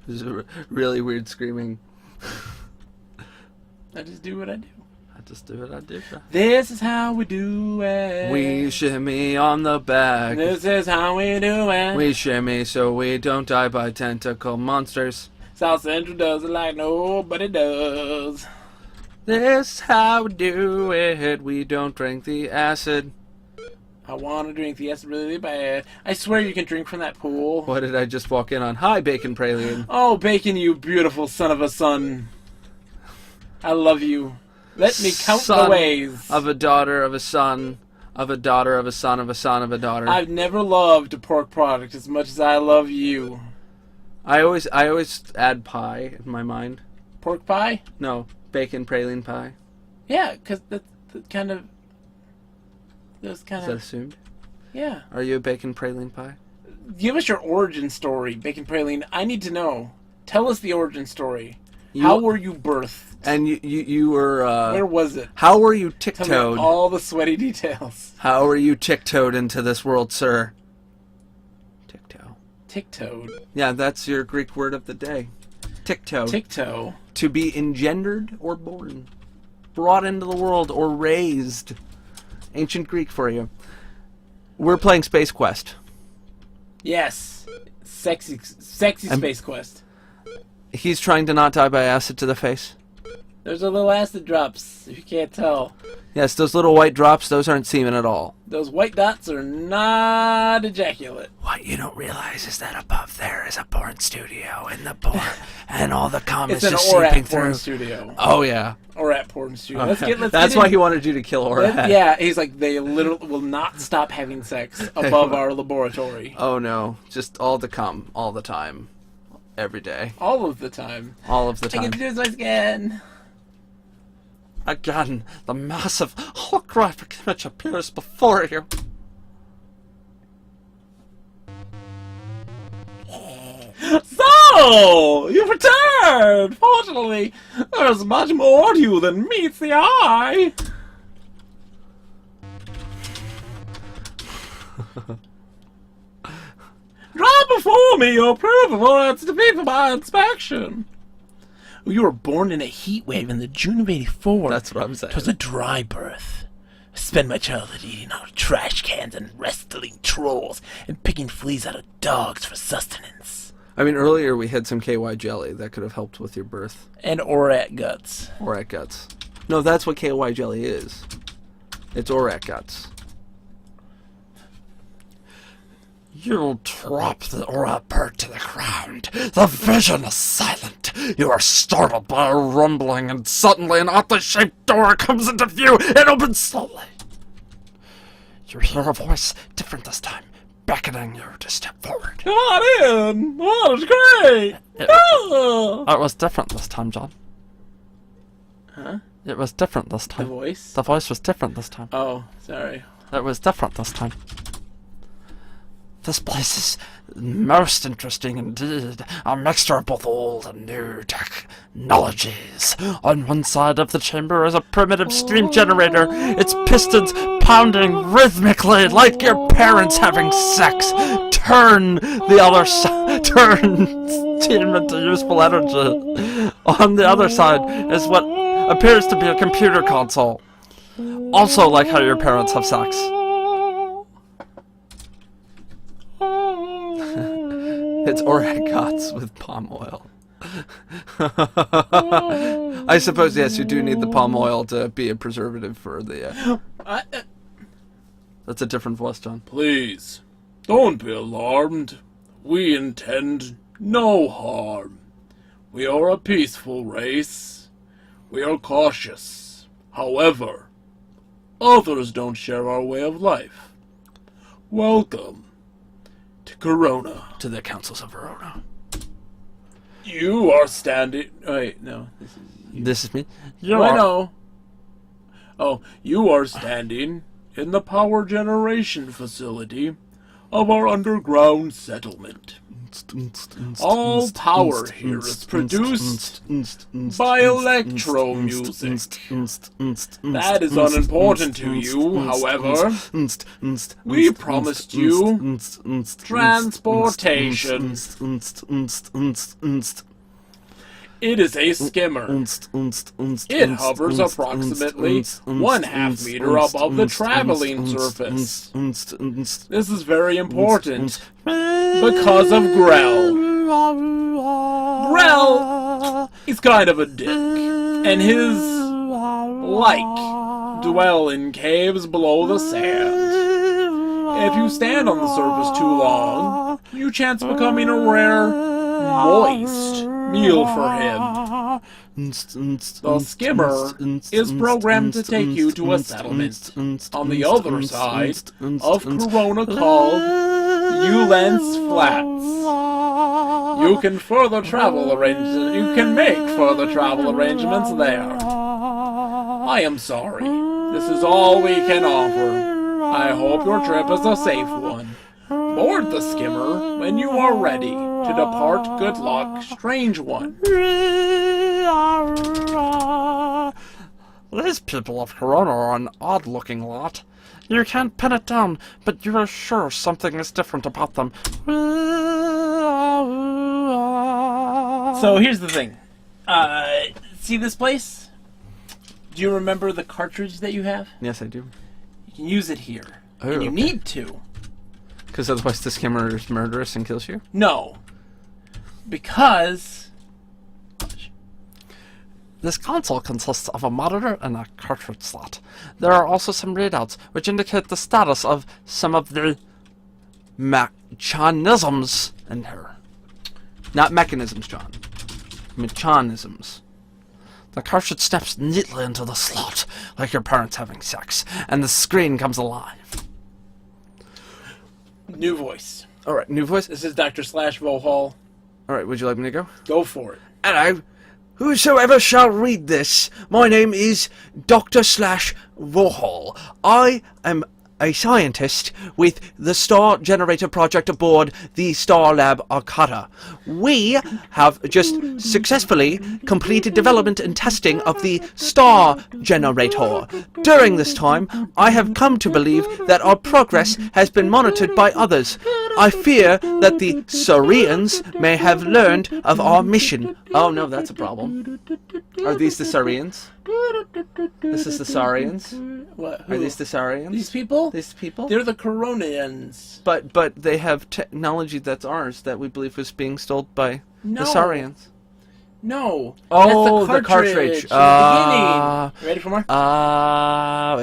This is a really weird screaming. I just do what I do. I just do what I do. This is how we do it. We shimmy on the back. This is how we do it. We shimmy so we don't die by tentacle monsters. South Central does it like nobody does. This how we do it. We don't drink the acid. I want to drink the acid really bad. I swear you can drink from that pool. What did I just walk in on? Hi, Bacon Praline. Oh, Bacon, you beautiful son of a son. I love you. Let me count the ways. Of a daughter of a son, of a daughter of a son of a son of a daughter. I've never loved a pork product as much as I love you. I always add pie in my mind. Pork pie? No, bacon praline pie. Yeah, because that's kind of... Is that assumed? Yeah. Are you a bacon praline pie? Give us your origin story, Bacon Praline. I need to know. Tell us the origin story. How were you birthed? And you were... Where was it? How were you Tell tick-toed? me all the sweaty details. How were you tick-toed into this world, sir? Tick-toe. Tick-toed. Yeah, that's your Greek word of the day. Tick-toe. Tick-toe. To be engendered or born. Brought into the world or raised. Ancient Greek for you. We're playing Space Quest. Yes. Sexy Space Quest. He's trying to not die by acid to the face. There's a little acid drops, if you can't tell. Yes, those little white drops, those aren't semen at all. Those white dots are not ejaculate. What you don't realize is that above there is a porn studio in the porn, and all the cum is It's just an seeping ORAT porn through. studio. Oh yeah. ORAT porn studio. Let's That's get why in. he wanted you to kill Orat. Yeah, he's like, they literally will not stop having sex above our laboratory. Oh no, just all the cum, all the time, every day, All of the time. all of the I time. can do this again. Again, the massive holographic image appears before you. So, you've returned! Fortunately, there's much more to you than meets the eye. Drop before me your proof of all that's to be for my inspection. You were born in a heat wave in the June of '84. That's what I'm saying. It was a dry birth. I spent my childhood eating out of trash cans and wrestling trolls and picking fleas out of dogs for sustenance. I mean, earlier we had some KY jelly that could have helped with your birth. And Orat guts. Orat guts. No, that's what KY jelly is. It's Orat guts. You drop the aura bird to the ground. The vision is silent. You are startled by a rumbling, and suddenly an oddly shaped door comes into view. It opens slowly. You hear a voice, different this time, beckoning you to step forward. Come on in! Oh, it's great! Oh. It was different this time, John. Huh? It was different this The time. voice? The voice was different this time. Oh, sorry. It was different this time. This place is most interesting indeed. A mixture of both old and new technologies. On one side of the chamber is a primitive steam generator, its pistons pounding rhythmically like your parents having sex. Turn the other side, turn steam into useful energy. On the other side is what appears to be a computer console. Also like how your parents have sex. It's Orat guts with palm oil. I suppose, yes, you do need the palm oil to be a preservative for the... That's a different voice, John. Please, don't be alarmed. We intend no harm. We are a peaceful race. We are cautious. However, others don't share our way of life. Welcome to Corona. To the councils of Verona. You are standing... Wait, no. This is me. I know. Oh, you are standing in the power generation facility of our underground settlement. All power here is produced by electro music. That is unimportant to you, however. We promised you transportation. It is a skimmer. It hovers approximately 1/2 meter above the traveling surface. This is very important because of Grell. Grell is kind of a dick, and his like dwell in caves below the sand. If you stand on the surface too long, you chance becoming a rare, moist meal for him. The skimmer is programmed to take you to a settlement on the other side of Corona called Ulance Flats. You can make further travel arrangements there. I am sorry. This is all we can offer. I hope your trip is a safe one. Board the skimmer when you are ready to depart. Good luck, strange one. These people of Corona are an odd-looking lot. You can't pin it down, but you are sure something is different about them. So here's the thing. See this place? Do you remember the cartridge that you have? Yes, I do. You can use it here. Oh, and you okay. need to. Because otherwise the skimmer is murderous and kills you? No. Because... This console consists of a monitor and a cartridge slot. There are also some readouts which indicate the status of some of the mechanisms in here. Not mechanisms, John. Mechanisms. The cartridge snaps neatly into the slot, like your parents having sex, and the screen comes alive. New voice. Alright, new voice. This is Dr. Slash Vohall. Alright, would you like me to go? Go for it. Hello. Whosoever shall read this, my name is Dr. Slash Vohall. I am a scientist with the Star Generator Project aboard the Star Lab Arcata. We have just successfully completed development and testing of the Star Generator. During this time, I have come to believe that our progress has been monitored by others. I fear that the Saurians may have learned of our mission. Oh no, that's a problem. Are these the Saurians? This is the Saurians? What? Who? Are these the Saurians? These people? These people? They're the Coronians. But they have technology that's ours that we believe was being stolen by No. the Saurians. No. Oh, that's the cartridge. In the beginning. Ready for more?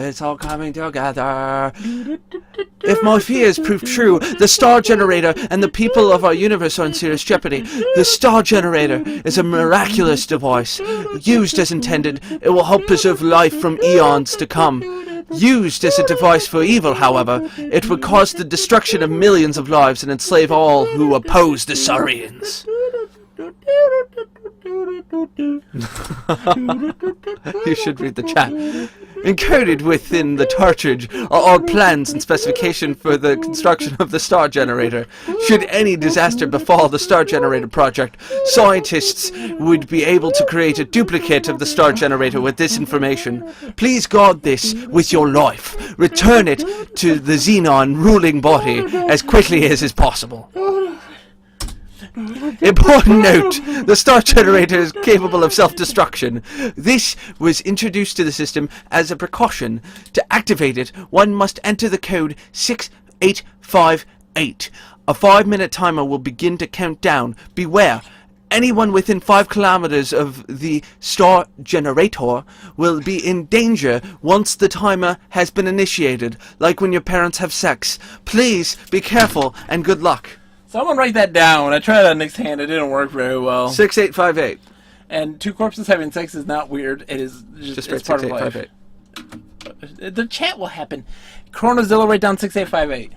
It's all coming together. If my fears prove true, the Star Generator and the people of our universe are in serious jeopardy. The Star Generator is a miraculous device. Used as intended, it will help preserve life from eons to come. Used as a device for evil, however, it would cause the destruction of millions of lives and enslave all who oppose the Saurians. You should read the chat. Encoded within the cartridge are all plans and specification for the construction of the Star Generator. Should any disaster befall the Star Generator project, scientists would be able to create a duplicate of the Star Generator with this information. Please guard this with your life. Return it to the Xenon ruling body as quickly as is possible. Important note, the Star Generator is capable of self-destruction. This was introduced to the system as a precaution. To activate it, one must enter the code 6858. A 5-minute timer will begin to count down. Beware, anyone within 5 kilometers of the Star Generator will be in danger once the timer has been initiated, like when your parents have sex. Please be careful and good luck. Someone write that down. I tried on Nick's hand. It didn't work very well. 6858. And two corpses having sex is not weird. It is just it's part of life. 6858. The chat will happen. Coronazilla, write down 6858.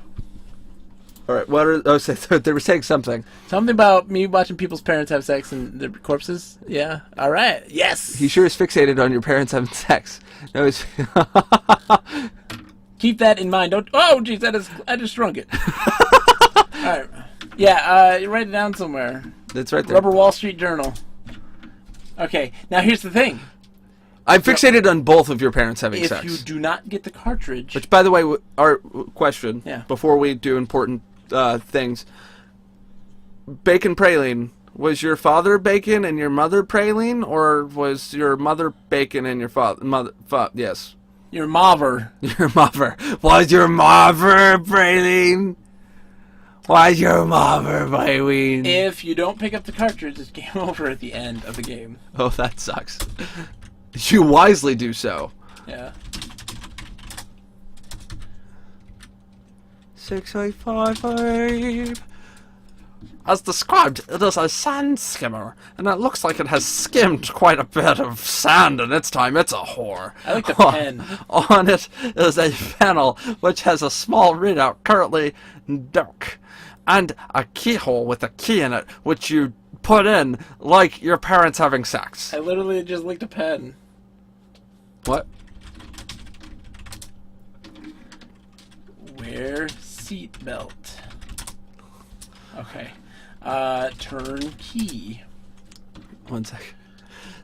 Alright, what are... Oh, so they were saying something. Something about me watching people's parents have sex and their corpses? Yeah. Alright. Yes! He sure is fixated on your parents having sex. No, it's... Keep that in mind. Don't... Oh, jeez, I just shrunk it. Alright. Yeah, write it down somewhere. That's right there. Rubber Wall Street Journal. Okay, now here's the thing. I'm fixated on both of your parents having sex. If you do not get the cartridge... Which, by the way, our question, Yeah. before we do important things, bacon praline, was your father bacon and your mother praline, or was your mother bacon and your father... yes. Your maver. Your mother. Was your mother praline? Was your mother praline? If you don't pick up the cartridge, it's game over at the end of the game. Oh, that sucks. You wisely do so. Yeah. 6855. As described, it is a sand skimmer, and it looks like it has skimmed quite a bit of sand in its time. It's a whore. I like the pen. On it is a panel which has a small readout, currently dark, and a keyhole with a key in it, which you put in like your parents having sex. I literally just licked a pen. What? Wear seatbelt. Okay. Turn key. 1 sec.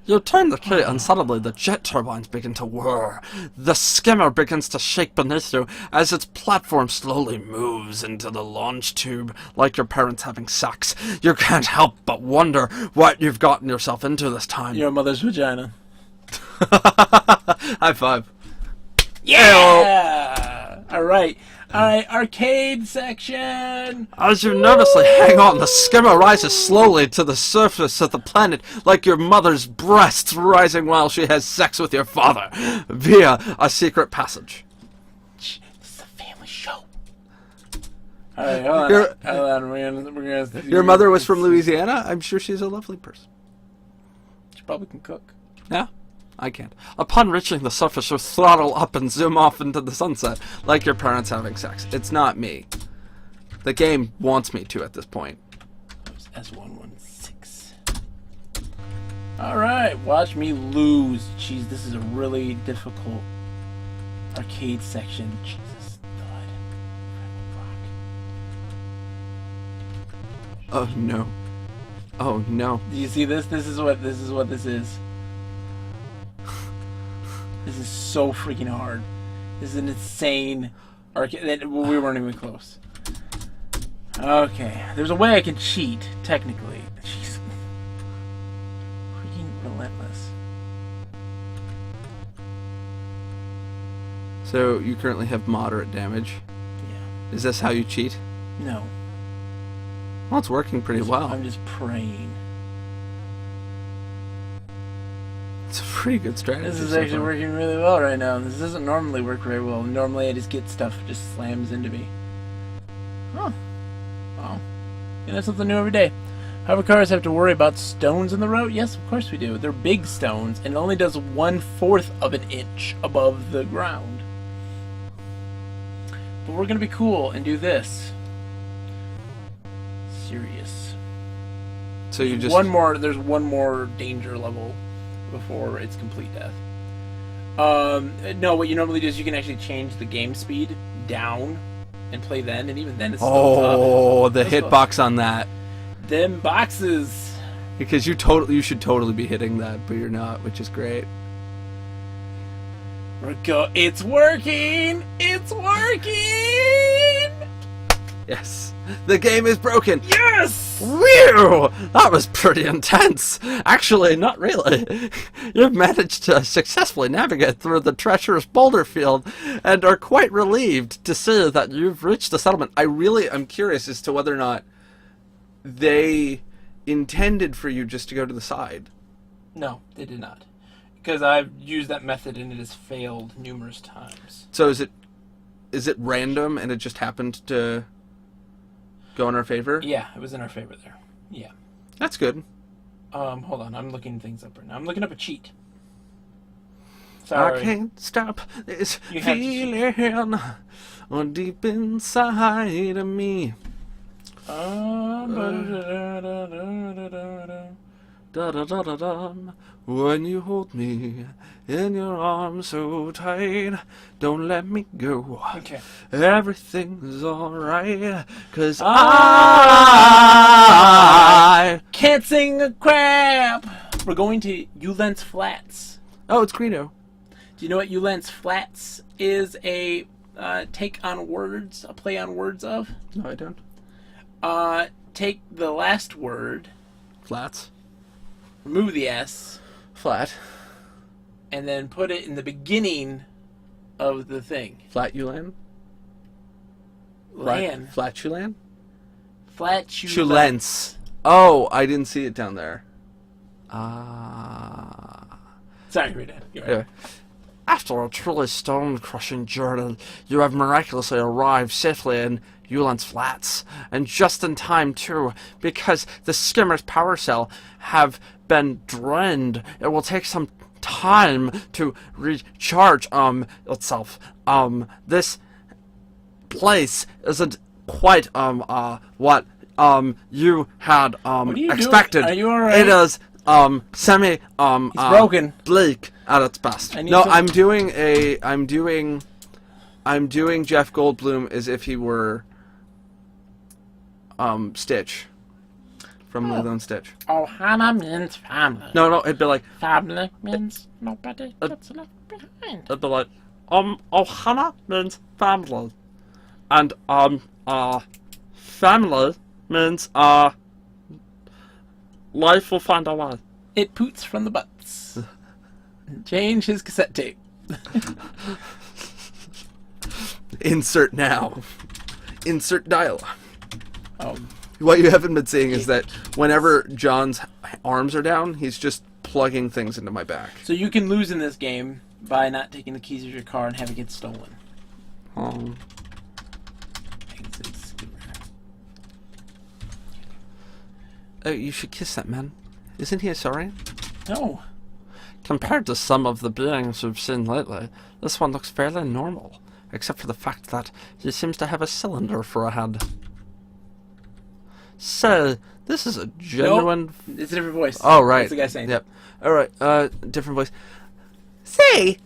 You turn the key and suddenly the jet turbines begin to whir. The skimmer begins to shake beneath you as its platform slowly moves into the launch tube like your parents having sex. You can't help but wonder what you've gotten yourself into this time. Your mother's vagina. High five. Yeah! Alright. Alright, arcade section! As you nervously hang on, the skimmer rises slowly to the surface of the planet like your mother's breasts rising while she has sex with your father via a secret passage. Shh, this is a family show. Alright, hold on. We're gonna Your mother was from Louisiana? I'm sure she's a lovely person. She probably can cook. Yeah? I can't. Upon reaching the surface, you throttle up and zoom off into the sunset, like your parents having sex. It's not me. The game wants me to at this point. S116. Alright, watch me lose. Jeez, this is a really difficult arcade section. Jesus, God. Oh no. Oh no. Do you see this? This is what this is. This is so freaking hard. This is an insane arcade. We weren't even close. Okay, there's a way I can cheat, technically. Jeez. Freaking relentless. So you currently have moderate damage. Yeah. Is this how you cheat? No. Well, it's working pretty well. I'm just praying. It's a pretty good strategy. This is so actually far. working really well right now. This doesn't normally work very well. Normally I just get stuff just slams into me. Huh. Well, you know something new every day. Hover cars have to worry about stones in the road? Yes, of course we do. They're big stones, and it only does 1/4 of an inch above the ground. But we're gonna be cool and do this. Serious. So you just... There's one more danger level before it's complete death. No, what you normally do is you can actually change the game speed down and play then, and even then it's still tough. Oh, the hitbox on that. Them boxes. Because you should totally be hitting that, but you're not, which is great. It's working! It's working! Yes. The game is broken. Yes! Whew! That was pretty intense. Actually, not really. You've managed to successfully navigate through the treacherous boulder field and are quite relieved to see that you've reached the settlement. I really am curious as to whether or not they intended for you just to go to the side. No, they did not. Because I've used that method and it has failed numerous times. So is it random and it just happened to go in our favor? Yeah, it was in our favor there. Yeah. That's good. Hold on, I'm looking things up right now. I'm looking up a cheat. Sorry. I can't stop this You have to feeling on deep inside of me. Da-da-da-da-dum. When you hold me in your arms so tight, don't let me go. Okay. Everything's alright, 'cause I can't sing a crap. We're going to Ulen's Flats. Oh, it's Greeno. Do you know what Ulen's Flats is? A take on words, a play on words of? No, I don't. Take the last word, Flats. remove the S, Flat. and then put it in the beginning of the thing. Flat Ulan? Lan. Flat Chulan? Flat Chulence. Oh, I didn't see it down there. Sorry, Rita. You're right. Anyway. After a truly stone-crushing journey, you have miraculously arrived safely in Ulan's Flats, and just in time too, because the skimmer's power cell have been drained. It will take some time to recharge itself. This place isn't quite what you had What are you expected. doing? Are you alright? It is semi broken. bleak at its best. No, I'm doing Jeff Goldblum as if he were Stitch from Lilo and Stitch. Ohana means family. No, it'd be like Family means nobody gets left behind. it'd be like Ohana means family, and family means life will find a way. It poots from the butts. Change his cassette tape. Insert now. Insert dialogue. Oh, What you haven't been seeing is that whenever John's arms are down, he's just plugging things into my back. so you can lose in this game by not taking the keys of your car and having it stolen. Exit skimmer. Oh, you should kiss that man. Isn't he a saurian? No. Compared to some of the beings we've seen lately, this one looks fairly normal, except for the fact that he seems to have a cylinder for a head. So, this is a genuine... Nope. It's a different voice. Oh, right. That's the guy saying. Yep. Alright, different voice. Say,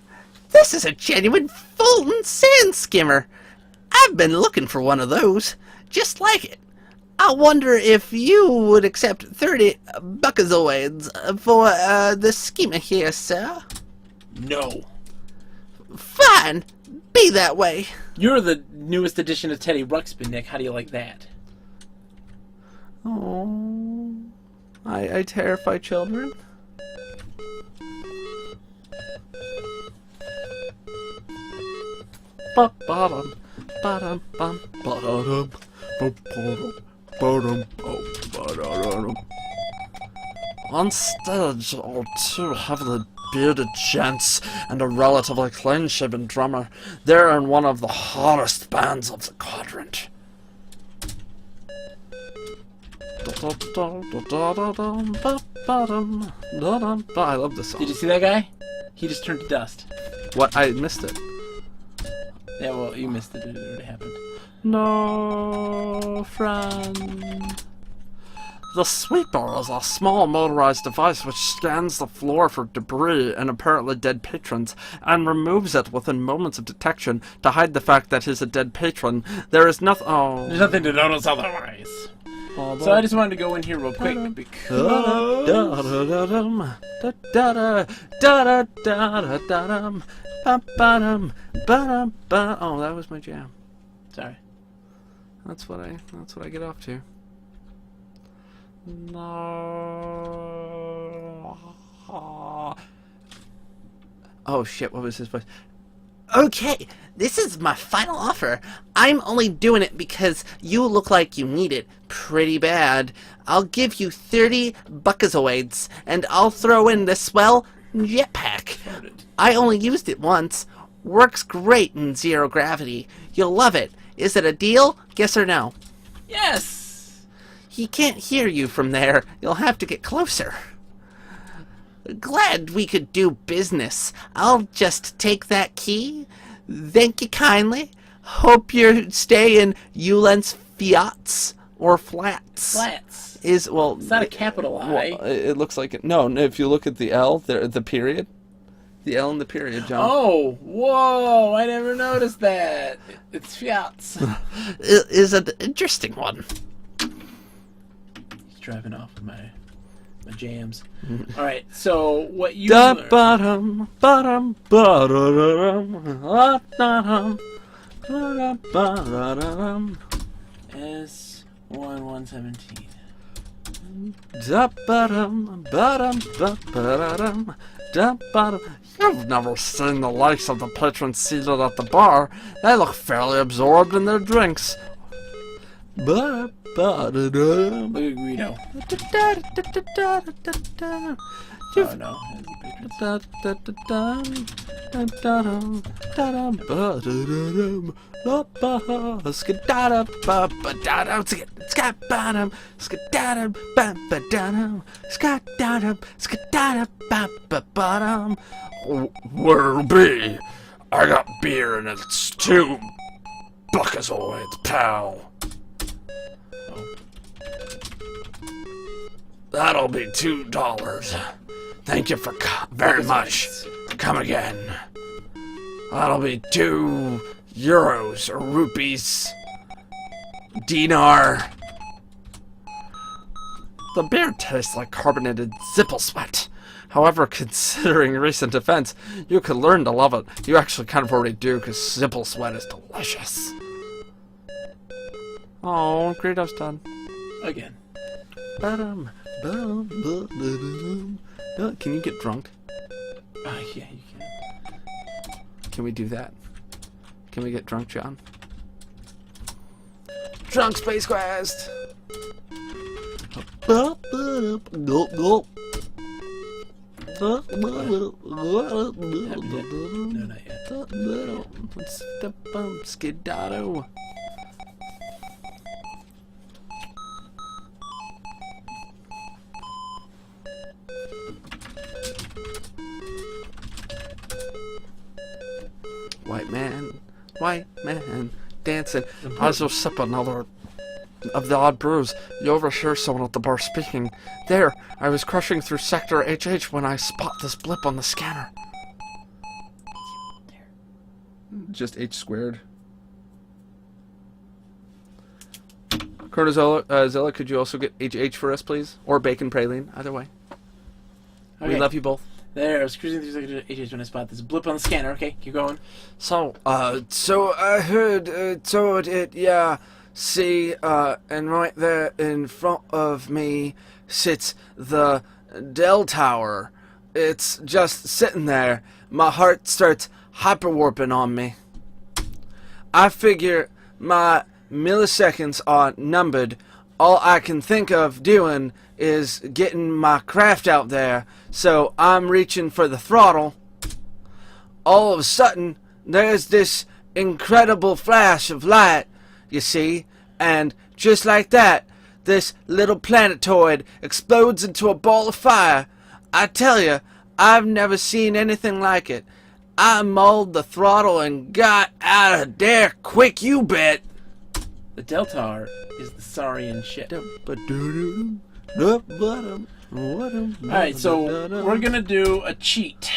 this is a genuine Fulton sand skimmer. I've been looking for one of those, just like it. I wonder if you would accept 30 buckazoids for the skimmer here, sir. No. Fine, be that way. You're the newest addition to Teddy Ruxpin, Nick. How do you like that? Oh, I terrify children. Ba-ba-dum, ba-dum, bum, ba-da-dum, ba-ba-dum, ba-dum, oh, ba-da-dum. On stage are two heavily bearded gents and a relatively clean-shaven drummer. They're in one of the hottest bands of the quadrant. I love this song. Did you see that guy? He just turned to dust. What? I missed it. Yeah, well, you missed it. It already happened. No, friend. The sweeper is a small motorized device which scans the floor for debris and apparently dead patrons, and removes it within moments of detection to hide the fact that he's a dead patron. There is nothing. Oh. There's nothing to notice otherwise. So I just wanted to go in here real quick because... Oh, that was my jam. Sorry. That's what I get off to. No. Oh shit, what was his voice? Okay, this is my final offer. I'm only doing it because you look like you need it pretty bad. I'll give you 30 buckazoids, and I'll throw in the swell jetpack. I only used it once. Works great in zero gravity. You'll love it. Is it a deal? Yes or no? Yes! He can't hear you from there. You'll have to get closer. Glad we could do business. I'll just take that key. Thank you kindly. Hope you stay in Ulan's Fiats or Flats. Flats. Is, well... It's not a capital I. Well, it looks like it. No, if you look at the L, the period. The L in the period, John. Oh, whoa! I never noticed that. It's Fiats. Is an interesting one. He's driving off with my jams. All right, so what you Da learned- ba-dum, ba-dum, ba-da-da-dum, ah-da-dum, ba-da-ba-da-dum. S1117. Da-ba-dum, ba-dum, ba-ba-da-dum, da-ba-dum. You've never seen the likes of the patrons seated at the bar. They look fairly absorbed in their drinks. Ba-ba-da-dum. We know. You've Oh no. Where'll be? I got beer and it's 2 Buckazoids, pal. That'll be $2. Thank you for very much. Come again. That'll be 2 euros or rupees. Dinar. The beer tastes like carbonated zipple sweat. However, considering recent events, you could learn to love it. You actually kind of already do, because zipple sweat is delicious. Oh, Greedo's done. Again. Can you get drunk? Yeah, you can. Can we do that? Can we get drunk, John? Drunk Space Quest! No, not yet. Skedaddle. White man, dancing. As you'll sip another of the odd brews, you overhear someone at the bar speaking. There, I was crushing through Sector HH when I spot this blip on the scanner. Just H squared. Colonel Zilla, could you also get HH for us, please? Or bacon praline, either way. Okay. We love you both. There, I was cruising through Sector HH when I spot this blip on the scanner. Okay, keep going. So, So I heard, see, and right there in front of me sits the Dell Tower. It's just sitting there. My heart starts hyperwarping on me. I figure my milliseconds are numbered. All I can think of doing is getting my craft out there, so I'm reaching for the throttle. All of a sudden, there's this incredible flash of light, you see, and just like that, this little planetoid explodes into a ball of fire. I tell you, I've never seen anything like it. I mauled the throttle and got out of there quick, you bet. The Deltar is the Saurian ship. Alright, so we're gonna do a cheat.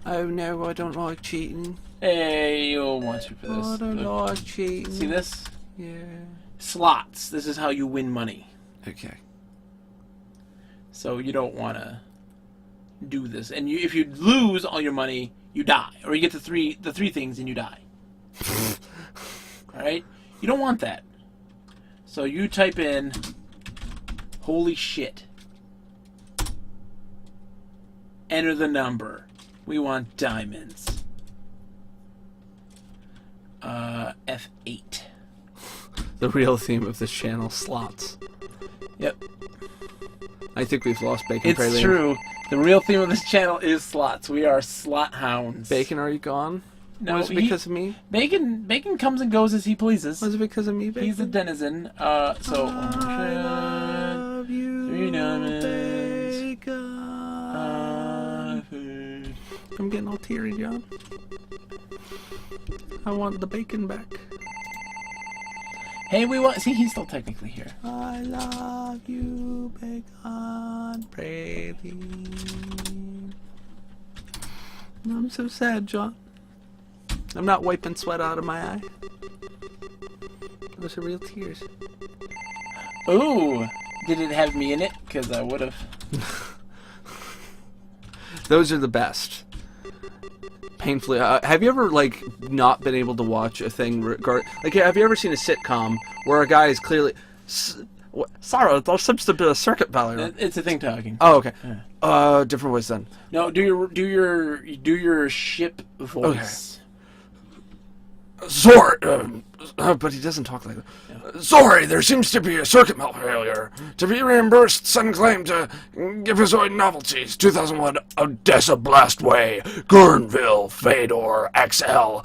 Oh no, I don't like cheating. Hey, you'll want to for this. I don't Look. like cheating. See this? Yeah. Slots. This is how you win money. Okay. So you don't want to do this. And if you lose all your money, you die. Or you get the three things and you die. Alright? You don't want that. So you type in holy shit. Enter the number. We want diamonds. F8. the real theme of this channel, slots. Yep. I think we've lost Bacon. It's Praline. true. The real theme of this channel is slots. We are slot hounds. Bacon, are you gone? No, Was it because of me? Bacon comes and goes as he pleases. Was it because of me, Bacon? He's a denizen. So I love you, 3 diamonds. Bacon. I'm getting all teary, John. I want the bacon back. Hey, we want. See, he's still technically here. I love you, Bacon Praline. I'm so sad, John. I'm not wiping sweat out of my eye. Those are real tears. Ooh, did it have me in it? Because I would have. Those are the best. Painfully. Have you ever, like, not been able to watch a thing like, have you ever seen a sitcom where a guy is clearly... Sorry, there seems to be a circuit failure. It's a thing talking. Oh, okay. Yeah. Different voice then. No, do your ship voice. Sorry, but he doesn't talk like that. Sorry, there seems to be a circuit failure. To be reimbursed, send claim to Gigazoid Novelties, 2001 Odessa Blastway, Guerneville, Fedor, XL,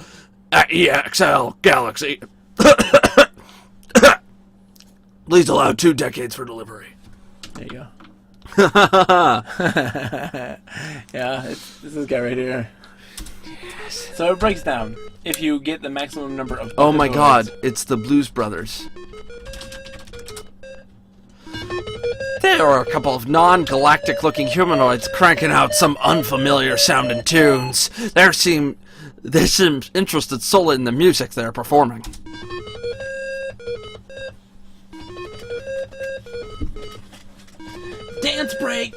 EXL, Galaxy. Please allow 2 decades for delivery. There you go. Yeah, this is guy right here. So it breaks down. If you get the maximum number of... Oh my god, it's the Blues Brothers. There are a couple of non-galactic looking humanoids cranking out some unfamiliar sounding tunes. They seem interested solely in the music they're performing. Dance break!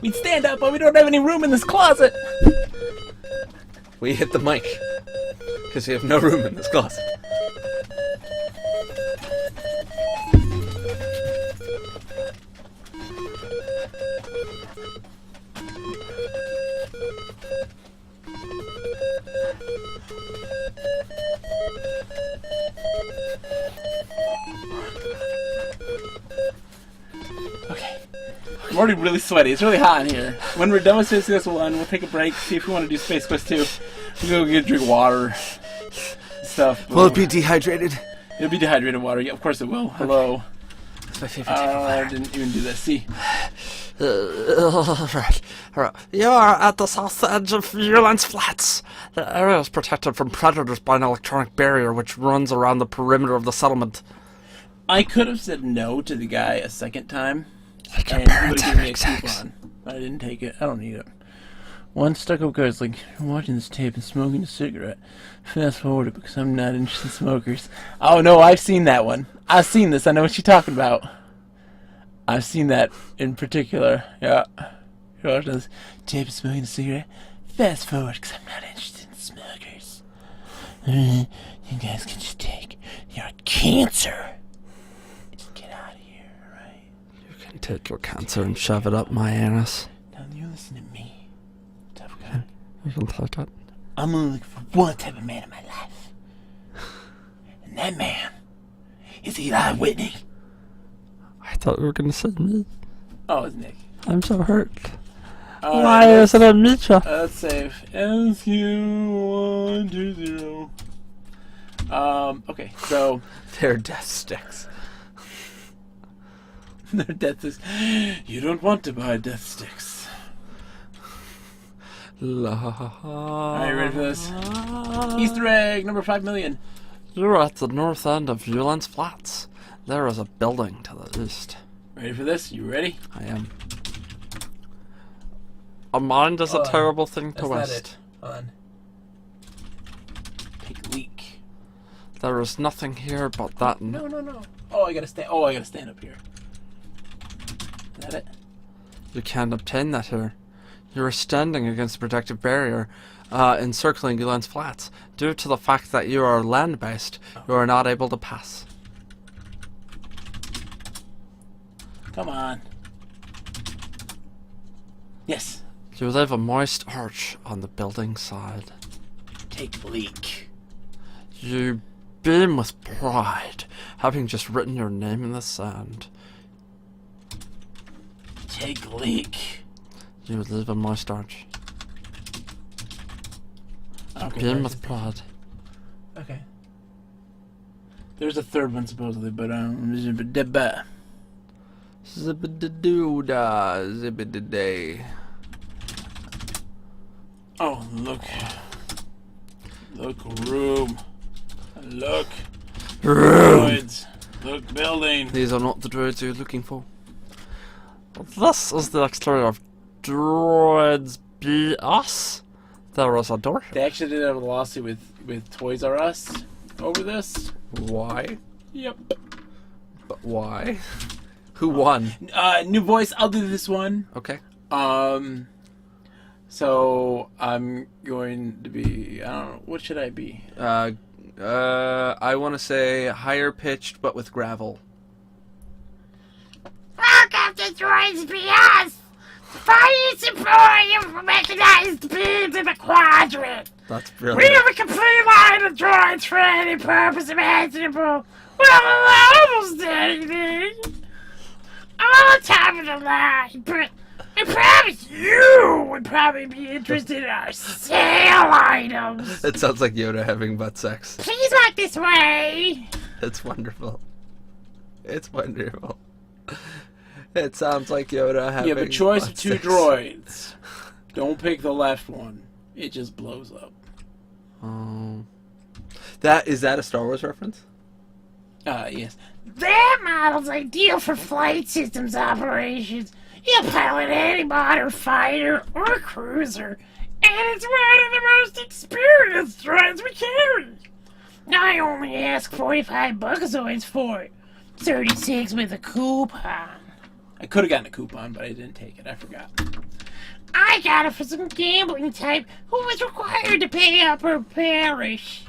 We'd stand up, but we don't have any room in this closet! We hit the mic, because we have no room in this closet. Okay. I'm already really sweaty. It's really hot in here. When we're done with Space Quest 1, we'll take a break, see if we want to do Space Quest 2. We'll go get a drink of water. Stuff. Will it be dehydrated? It'll be dehydrated water. Yeah, of course it will. Hello. That's my favorite type of I water. didn't even do this. See? Right. You are at the south edge of Ulan's Flats. The area is protected from predators by an electronic barrier which runs around the perimeter of the settlement. I could have said no to the guy a second time, Like your and he parents would have given me a having sex. coupon. But I didn't take it. I don't need it. One stuck-up guy's like, I'm watching this tape and smoking a cigarette. Fast forward it because I'm not interested in smokers. Oh no, I've seen that one. I've seen this. I know what you're talking about. I've seen that in particular. Yeah. You're watching this tape and smoking a cigarette. Fast forward because I'm not interested in smokers. You guys can just take your cancer. Just get out of here, alright? You can take your cancer and shove it up my anus. Now you listen to me, tough guy. You can take it. I'm only looking for one type of man in my life. And that man is Eli Whitney. I thought you were going to say me. Oh, it's Nick. I'm so hurt. All Why right, isn't it Misha? let's save. SQ120. Okay, so They're death sticks. their death sticks. You don't want to buy death sticks. Are you ready for this? Easter egg number 5 million. You're at the north end of Ulan's Flats. There is a building to the east. Ready for this? You ready? I am. A mind is a terrible thing to That's not waste. it. Hold on. Take a leak. There is nothing here but that. No. Oh, I gotta stand. Oh, I gotta stand up here. Is that it? You can't obtain that here. You are standing against a protective barrier encircling Ulan's Flats. Due to the fact that you are land-based, you are not able to pass. Come on. Yes. You leave a moist arch on the building side. Take a leak. You beam with pride, having just written your name in the sand. Take a leak. You leave a moist arch. Okay. Beam with pride. Okay. There's a third one supposedly, but Zibbidibba. Zibbididooda, zibbididay. Oh, look. Look, room. Look. Droids. Look, building. These are not the droids you're looking for. This is the exterior of Droids Be Us. There is a door. They actually did have a lawsuit with Toys R Us over this. Why? Yep. But why? Who won? New voice. I'll do this one. Okay. So I'm going to be. I don't know. What should I be? I want to say higher pitched, but with gravel. droids be us! Fight support from mechanized beings in the quadrant! That's We brilliant. have a complete line of droids for any purpose imaginable. We don't allow almost anything. All the time of the line, but I promise you would probably be interested in our sale items. It sounds like Yoda having butt sex. Please walk this way. It's wonderful. It's wonderful. It sounds like Yoda having You have a choice of butt 2 sex. droids. Don't pick the left one. It just blows up. Oh. Is that a Star Wars reference? Yes. That model's ideal for flight systems operations. You pilot any modern fighter or cruiser, and it's one of the most experienced droids we carry. I only ask 45 buckazoids for it. 36 with a coupon. I could have gotten a coupon, but I didn't take it. I forgot. I got it for some gambling type who was required to pay up or perish.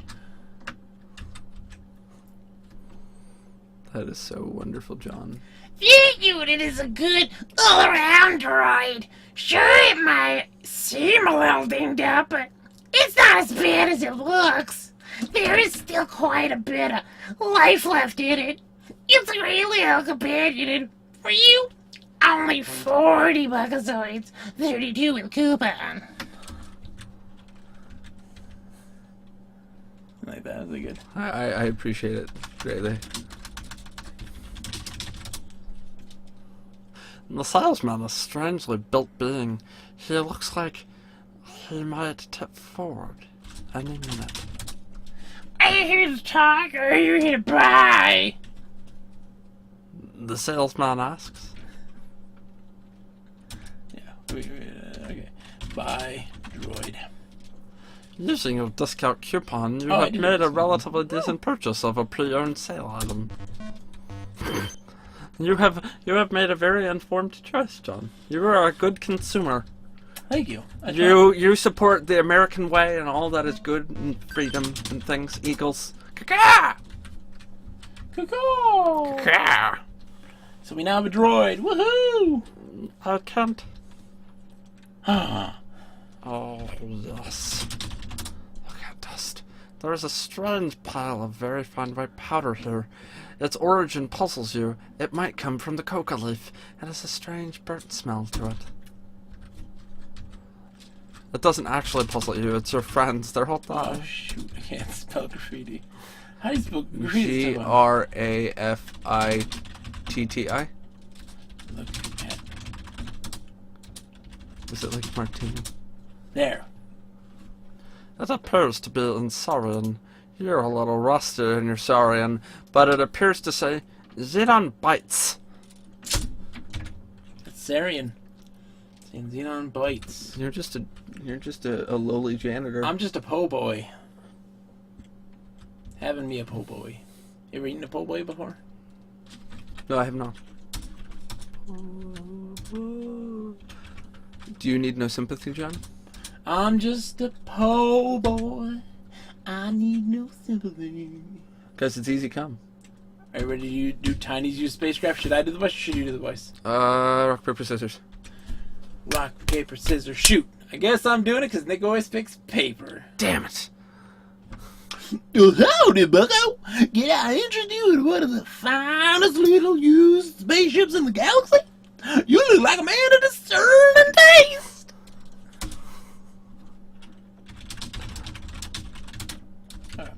That is so wonderful, John. That unit is a good all-around droid. Sure, it might seem a little dinged up, but it's not as bad as it looks. There is still quite a bit of life left in it. It's a great little companion, and for you, only 40 buckazoids, 32 with coupon. Like that. That was good. I appreciate it greatly. The salesman is a strangely built being. He looks like he might tip forward any minute. Are you here to talk, or are you here to buy? The salesman asks. Yeah. Okay. Buy droid. Using your discount coupon, you Oh, I have do. made a relatively decent purchase of a pre-owned sale item. You have made a very informed choice, John. You are a good consumer. Thank you. I tried. You support the American way and all that is good and freedom and things. Eagles. Caca! Caw-caw. Caca! So we now have a droid. Woohoo! I can't. Ah. Oh, yes. Look at dust. There is a strange pile of very fine white powder here. Its origin puzzles you. It might come from the coca leaf. It has a strange burnt smell to it. It doesn't actually puzzle you. It's your friends. They're all Oh dying. shoot! I can't spell graffiti. How do you spell graffiti? Graffiti. Look at Is it like martini? there. It appears to be in Saurian. You're a little rusty in your Saurian, but it appears to say Xenon bites. It's Sarian. And Xenon bites. You're just a lowly janitor. I'm just a po' boy. Having me a po' boy. You ever eaten a po' boy before? No, I have not. Do you need no sympathy, John? I'm just a po' boy. I need no sympathy. Because it's easy come. Are you ready to do Tiny's use spacecraft? Should I do the voice or should you do the voice? Rock, paper, scissors. Rock, paper, scissors, shoot. I guess I'm doing it because Nick always picks paper. Damn it. Howdy, bucko! Can I interest you in one of the finest little used spaceships in the galaxy? You look like a man of discerning taste! Alright.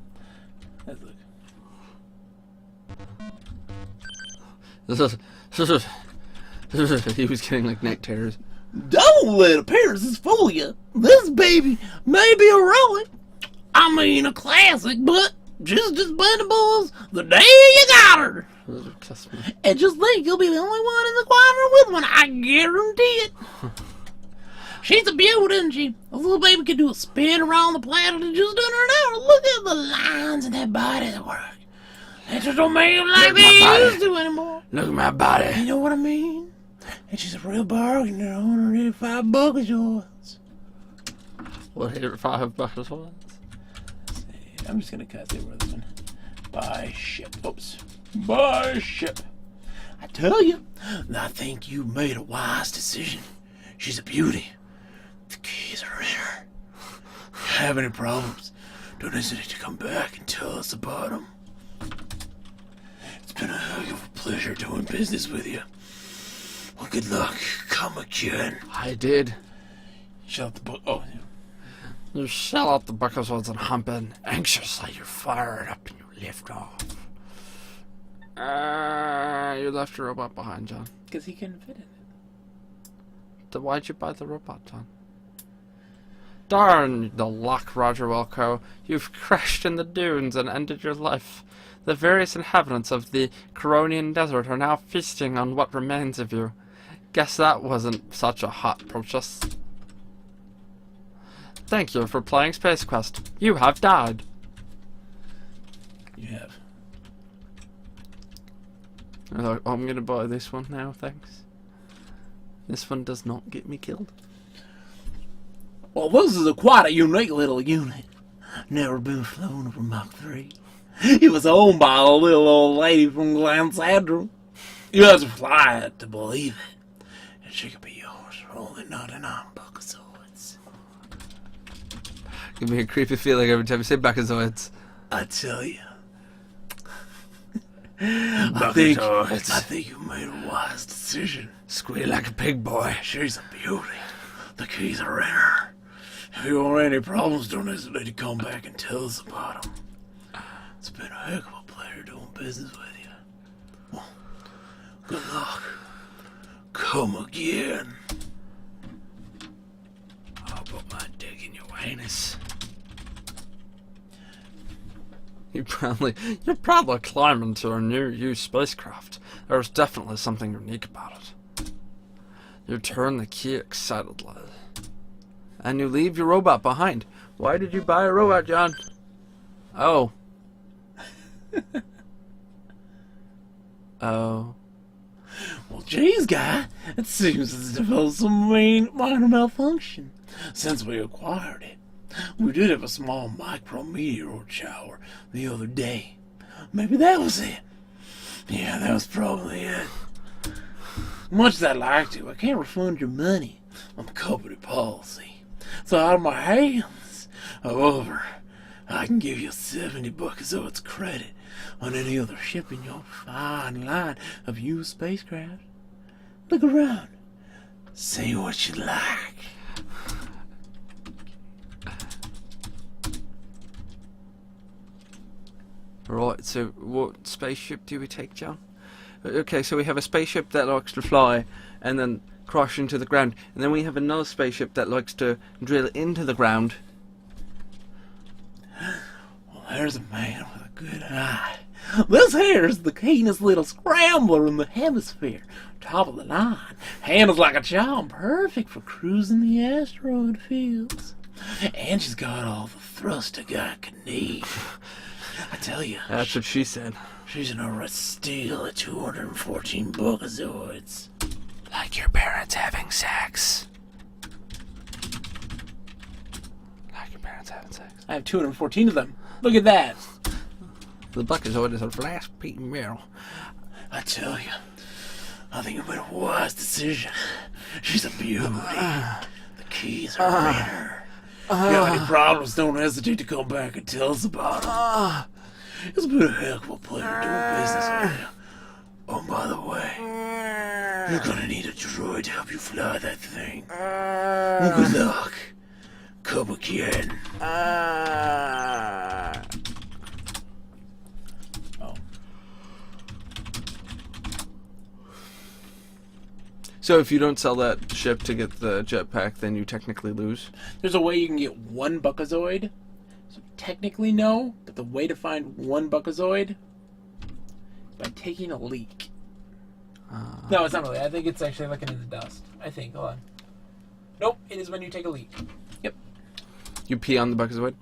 Let's look. He was getting like neck tears. Don't let appearances fool you. This baby may be a relic. I mean a classic, but just as dependable as the day you got her. And just think, you'll be the only one in the quadrant with one. I guarantee it. She's a beauty, isn't she? A little baby could do a spin around the planet in just under an hour. Look at the lines in that body that work. They just don't make them like they used to anymore. Look at my body. You know what I mean? And she's a real bargain at 185 bucks yours. What, 5 bucks once? I'm just gonna cut it with one. Buy ship. Oops. Buy ship. I tell you, I think you made a wise decision. She's a beauty. The keys are in her. If you have any problems, don't hesitate to come back and tell us about them. It's been a heck of a pleasure doing business with you. Well, good luck. Come again. I did. Shut up the book. Oh, yeah. You shell out the Buckoswords and hump in. Anxiously, you fire it up and you lift off. You left your robot behind, John. Because he couldn't fit in it. Then why'd you buy the robot, John? Darn the luck, Roger Wilco. You've crashed in the dunes and ended your life. The various inhabitants of the Coronian Desert are now feasting on what remains of you. Guess that wasn't such a hot purchase. Thank you for playing Space Quest. You have died. You have. I'm gonna buy this one now, thanks. This one does not get me killed. Well, this is quite a unique little unit. Never been flown over Mach 3. It was owned by a little old lady from Glansandrum. You have to fly it to believe it. And she could be yours for only 99 Buckazoids. Give me a creepy feeling every time you say Buckazoids. I tell you. I think you made a wise decision. Squeal like a pig, boy. She's a beauty. The keys are in her. If you want any problems, don't hesitate to come back and tell us about them. It's been a heck of a pleasure doing business with you. Well, good luck. Come again. I'll put my dick in your anus. You're probably climbing to a new used spacecraft. There's definitely something unique about it. You turn the key excitedly. And you leave your robot behind. Why did you buy a robot, John? Oh. Oh. Well, geez, guy, it seems it's developed some minor malfunction since we acquired it. We did have a small micrometeor shower the other day. Maybe that was it. Yeah, that was probably it. Much as I'd like to, I can't refund your money on the company policy. So out of my hands. However, I can give you 70 Buckazoids credit on any other ship in your fine line of used spacecraft. Look around. See what you like. Right, so what spaceship do we take, John? Okay, so we have a spaceship that likes to fly and then crash into the ground. And then we have another spaceship that likes to drill into the ground. Well, there's a man with a good eye. This here's the keenest little scrambler in the hemisphere. Top of the line. Handles like a charm, perfect for cruising the asteroid fields. And she's got all the thrust a guy could need. I tell you. That's what she said. She's an alright steal at 214 Buckazoids. Like your parents having sex. Like your parents having sex. I have 214 of them. Look at that. The Buckazoid is a flash-beating barrel. I tell you, I think you made a wise decision. She's a beauty. The keys are in her. If you have any problems, don't hesitate to come back and tell us about them. It's been a heck of a pleasure doing business with you. Oh, by the way, you're gonna need a droid to help you fly that thing. Well, good luck. Come again. Oh. So if you don't sell that ship to get the jetpack, then you technically lose? There's a way you can get one Buckazoid. So technically no, but the way to find one Buckazoid is by taking a leak. No, it's not really. I think it's actually looking in the dust. I think. Hold on. Nope, it is when you take a leak. Yep. You pee on the Buckazoid?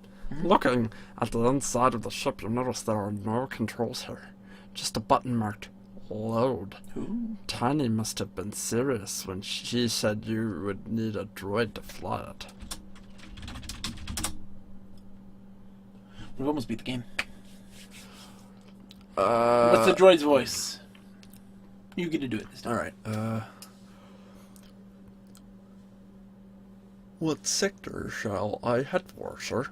Looking at the inside of the ship, you'll notice there are no controls here. Just a button marked load. Ooh. Tiny must have been serious when she said you would need a droid to fly it. We've almost beat the game. What's the droid's voice? You get to do it this time. Alright, what sector shall I head for, sir?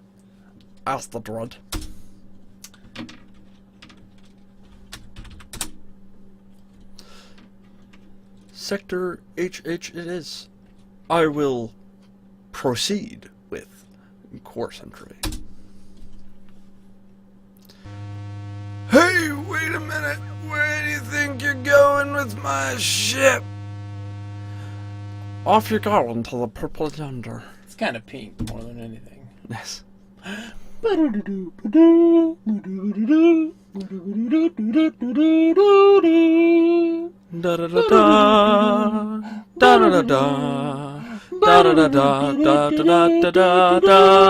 Asked the droid. Sector HH it is. I will proceed with course entry. Hey, wait a minute. Where do you think you're going with my ship? Off you go into the purple yonder. It's kind of pink more than anything. Yes. Da da da da da da da da da da da da da da da da.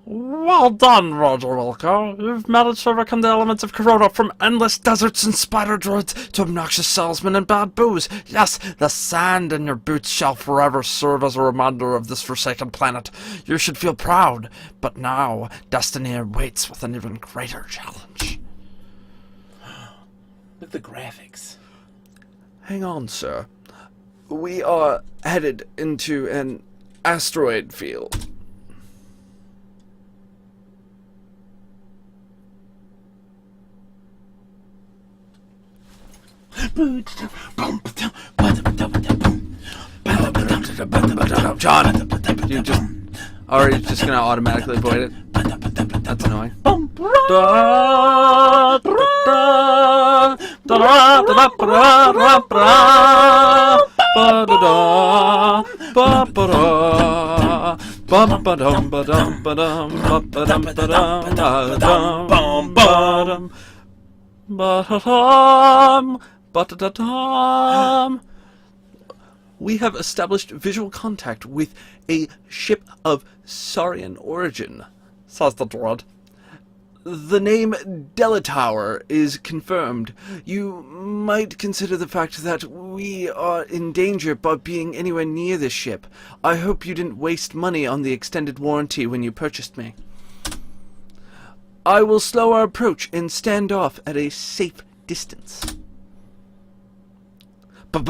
Well done, Roger Wilco. You've managed to overcome the elements of Corona, from endless deserts and spider droids to obnoxious salesmen and bad booze. Yes, the sand in your boots shall forever serve as a reminder of this forsaken planet. You should feel proud, but now destiny awaits with an even greater challenge. Look at the graphics. Hang on, sir. We are headed into an asteroid field. John, you just are you just gonna automatically avoid it? That's annoying. We have established visual contact with a ship of Saurian origin, says the droid. The name Delatower is confirmed. You might consider the fact that we are in danger by being anywhere near this ship. I hope you didn't waste money on the extended warranty when you purchased me. I will slow our approach and stand off at a safe distance. The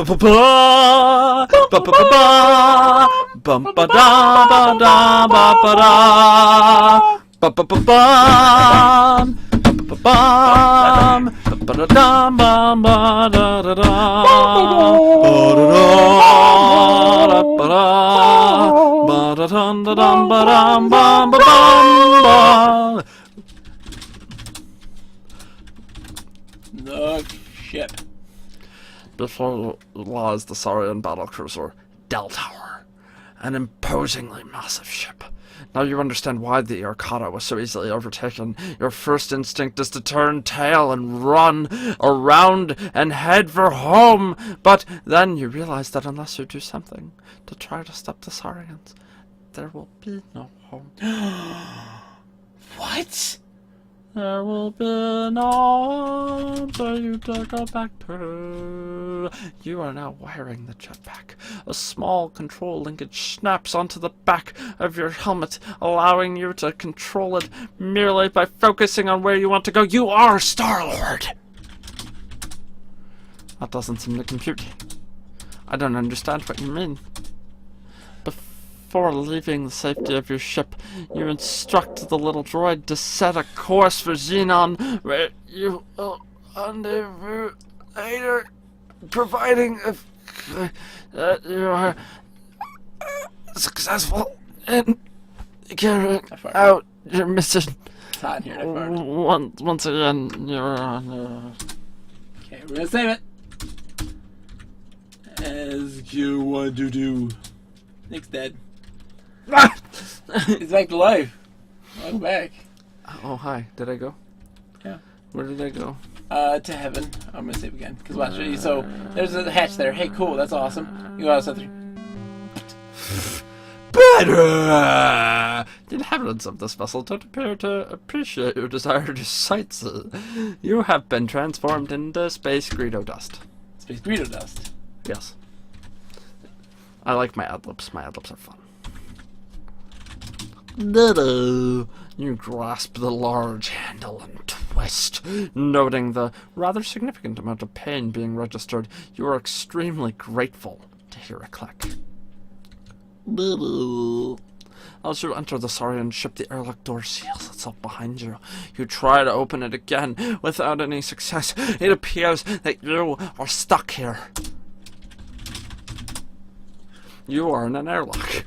ship. Before lies the Saurian battlecruiser Deltower, an imposingly massive ship. Now you understand why the Arcata was so easily overtaken. Your first instinct is to turn tail and run around and head for home, but then you realize that unless you do something to try to stop the Saurians, there will be no home. What? There will be no home for you to go back to. You are now wiring the jetpack. A small control linkage snaps onto the back of your helmet, allowing you to control it merely by focusing on where you want to go. You are Star-Lord! That doesn't seem to compute. I don't understand what you mean. Before leaving the safety of your ship, you instruct the little droid to set a course for Xenon, where you will rendezvous later, providing that you are successful in carrying out your mission. It's hot in here. Once again, you're on. Okay, we're gonna save it. As you want to do. Nick's dead. He's back to life. Welcome back. Oh, hi. Did I go? Yeah. Where did I go? To heaven. I'm gonna save again. Cause watch. So there's a hatch there. Hey, cool. That's awesome. You go outside there. Better! The inhabitants of this vessel don't appear to appreciate your desire to sightsee. You have been transformed into space Greedo dust. Space Greedo dust. Yes. I like my ad-libs. My ad-libs are fun. You grasp the large handle and twist. Noting the rather significant amount of pain being registered, you are extremely grateful to hear a click. As you enter the Saurian ship, the airlock door seals itself behind you. You try to open it again without any success. It appears that you are stuck here. You are in an airlock.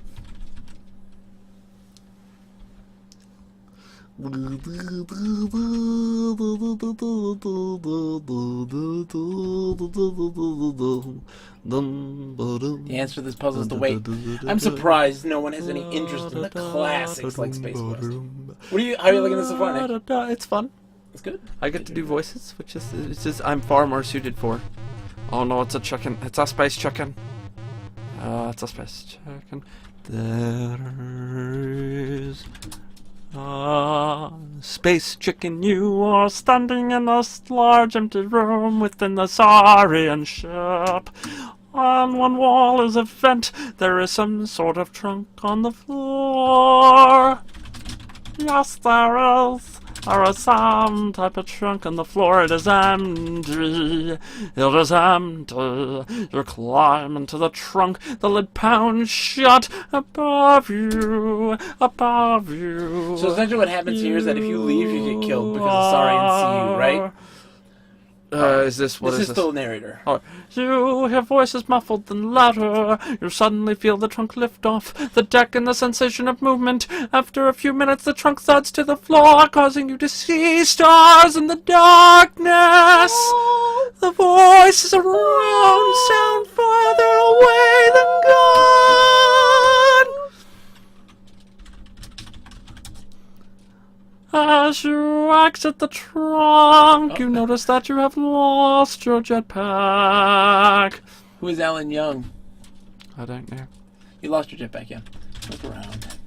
The answer to this puzzle is the wait. I'm surprised no one has any interest in the classics like Space Quest. How are you liking this so far, Nick? It's fun. It's good. I get to do voices, which is I'm far more suited for. Oh no, it's a chicken. It's a space chicken. It's a space chicken. There is a space chicken. You are standing in a large empty room within the Saurian ship. On one wall is a vent. There is some sort of trunk on the floor. Yes, there is. There is some type of trunk on the floor. It is empty. It is empty. You climb into the trunk. The lid pounds shut above you. Above you. So essentially what happens here is that if you leave, you get killed because the Saurians see you, right? Is this what this is is still a narrator. Oh. You hear voices muffled and louder. You suddenly feel the trunk lift off the deck and the sensation of movement. After a few minutes, the trunk thuds to the floor, causing you to see stars in the darkness. The voices around sound farther away than God. As you exit the trunk, you notice that you have lost your jetpack. Who is Alan Young? I don't know. You lost your jetpack, yeah. Look around.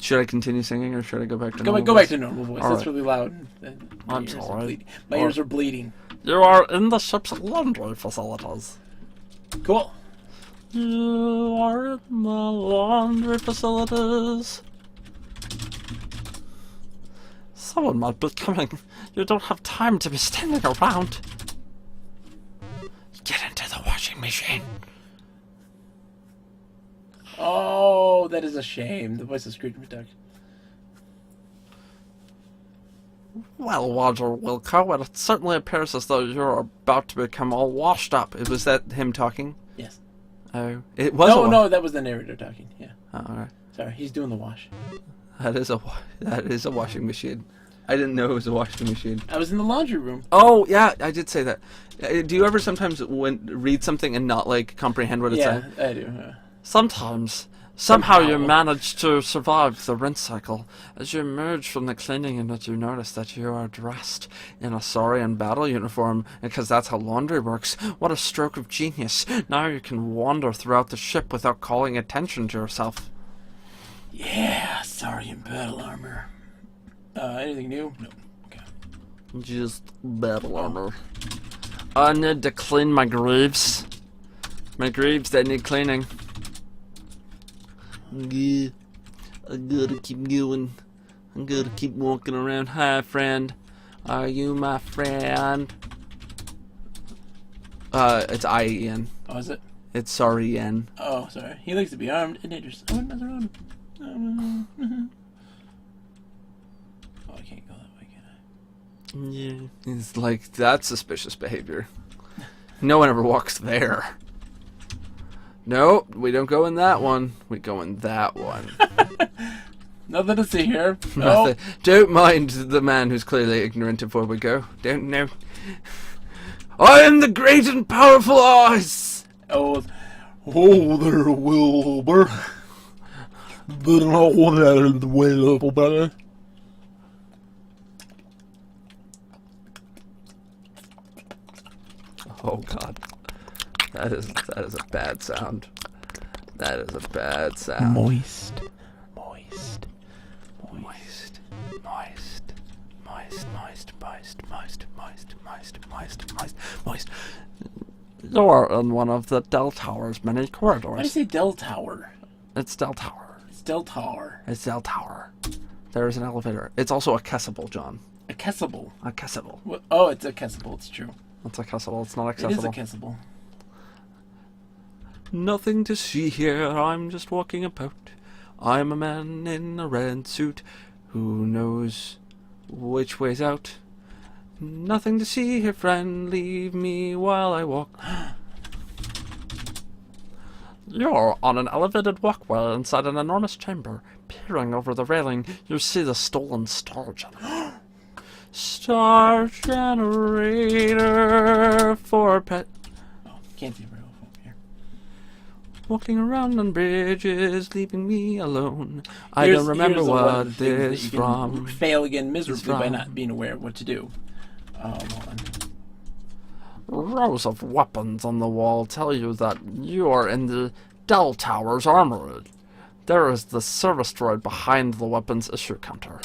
Should I continue singing or should I go back to Go normal back voice? to normal voice. All That's right. really loud. My I'm ears are sorry. bleeding. My ears are bleeding. You are in the ship's laundry facilities. Cool. You are in the laundry facilities. Someone might be coming. You don't have time to be standing around. Get into the washing machine. Oh, that is a shame. The voice of Scrooge McDuck. Well, Roger Wilco, it certainly appears as though you're about to become all washed up. Was that him talking? Yes. Oh, it was. No, that was the narrator talking. Yeah. Oh, all right. Sorry, he's doing the wash. That is a washing machine. I didn't know it was a washing machine. I was in the laundry room. Oh yeah, I did say that. Do you ever sometimes read something and not like comprehend what it's saying? Yeah, I do. Sometimes. Somehow you Somehow. manage to survive the rinse cycle. As you emerge from the cleaning unit, you notice that you are dressed in a Saurian battle uniform, because that's how laundry works. What a stroke of genius. Now you can wander throughout the ship without calling attention to yourself. Yeah, Saurian battle armor. Anything new? No. Okay. Just battle armor. I need to clean my greaves. My greaves, they need cleaning. Yeah, I gotta keep going. I gotta keep walking around. Hi, friend. Are you my friend? It's I-E-N. Oh, is it? It's sorry-N. Oh, sorry. He likes to be armed and dangerous. I wouldn't mess around him. Oh, I can't go that way, can I? Yeah. It's like, that's suspicious behavior. No one ever walks there. Nope, we don't go in that one. We go in that one. Nothing to see here. Nothing. No. Don't mind the man who's clearly ignorant of where we go. Don't know. I am the great and powerful Oz! Oh there, Wilbur. Wilbur. Oh god. That is a bad sound. That is a bad sound. Moist. You're in one of the Dell Tower's many Why do you corridors. say Del Tower? It's Dell Tower. It's Del Tower. It's Dell Tower. There is an elevator. It's also accessible, John. Accessible. Accessible. Oh, it's accessible. It's true. It's accessible. It's not It is accessible. accessible. Nothing to see here. I'm just walking about. I'm a man in a red suit. Who knows which way's out? Nothing to see here, friend. Leave me while I walk. You're on an elevated walkway inside an enormous chamber. Peering over the railing, you see the stolen star generator. Star generator for pet. Oh, can't see very well from here. Walking around on bridges, leaving me alone. I Here's- don't remember here's one of what the things that this you can from. fail again miserably by from. not being aware of what to do. Hold on. Rows of weapons on the wall tell you that you are in the Dell Tower's armory. There is the service droid behind the weapons issue counter.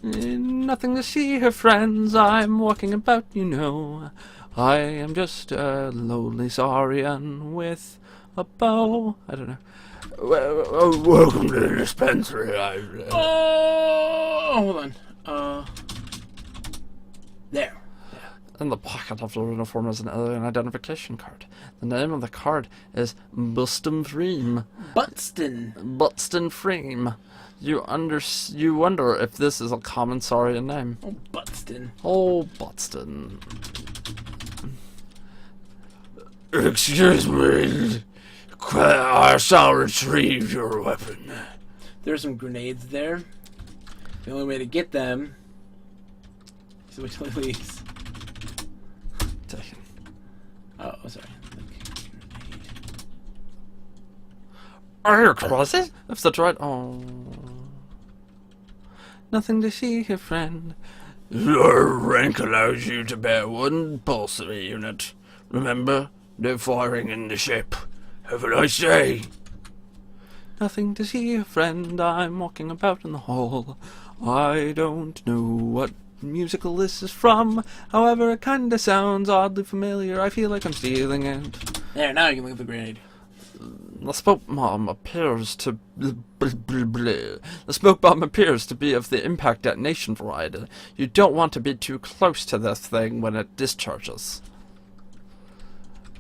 Nothing to see here, friends. I'm walking about, you know. I am just a lonely saurian with a bow. I don't know. Welcome to the dispensary. Oh, hold on. There. In the pocket of your uniform is an alien identification card. The name of the card is Buston Freem. Buxton. Buxton Freem. You wonder if this is a common saurian name. Oh, Buxton. Oh, Buxton. Excuse me. I shall retrieve your weapon. There's some grenades there. The only way to get them is which leaves. Taken. Oh, sorry. Are you closet? If the droid. Oh. Nothing to see here, friend. Your rank allows you to bear one pulsary unit. Remember, no firing in the ship. Have a nice day. Nothing to see here, friend. I'm walking about in the hall. I don't know what musical this is from. However, it kinda sounds oddly familiar. I feel like I'm stealing it. There, now you can look at the grenade. The smoke bomb appears to the smoke bomb appears to be of the impact detonation variety. You don't want to be too close to this thing when it discharges.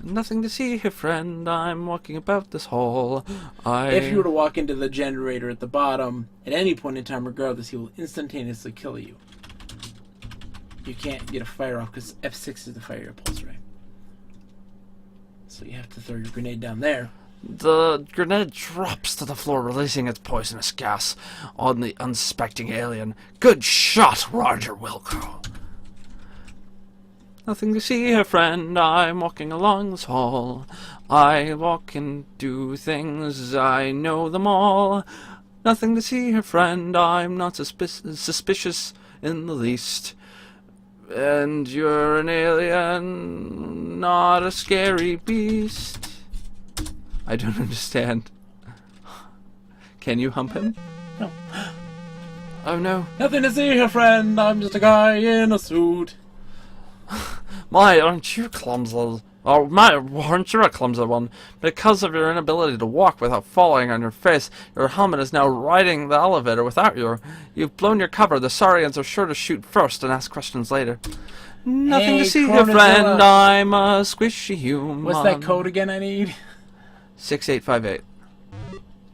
Nothing to see here, friend. I'm walking about this hall. If you were to walk into the generator at the bottom, at any point in time, regardless, he will instantaneously kill you. You can't get a fire off because F6 is the fire your pulse ray. So you have to throw your grenade down there. The grenade drops to the floor, releasing its poisonous gas on the unsuspecting alien. Good shot, Roger Wilco. Nothing to see here, friend. I'm walking along this hall. I walk and do things. I know them all. Nothing to see here, friend. I'm not suspicious in the least. And you're an alien, not a scary beast. I don't understand. Can you hump him? No. Oh no. Nothing to see here, friend. I'm just a guy in a suit. My, aren't you clumsy? Oh, my, aren't you a clumsy one? Because of your inability to walk without falling on your face, your helmet is now riding the elevator without you. You've blown your cover. The Saurians are sure to shoot first and ask questions later. Nothing Hey, to see here, Chronozilla. friend. I'm a squishy human. What's that code again I need? 6858.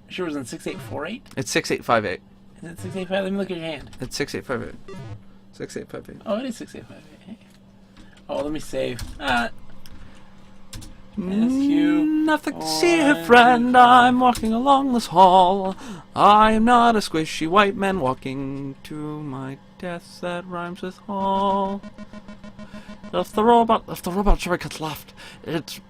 Sure it was in 6848? It's 6858. Is it 685? Let me look at your hand. It's 6858. 6858. Oh, it is 6858. Oh, let me save. SQ. Nothing to see here, friend. I'm walking along this hall. I'm not a squishy white man walking to my death that rhymes with hall. If the robot droid had left,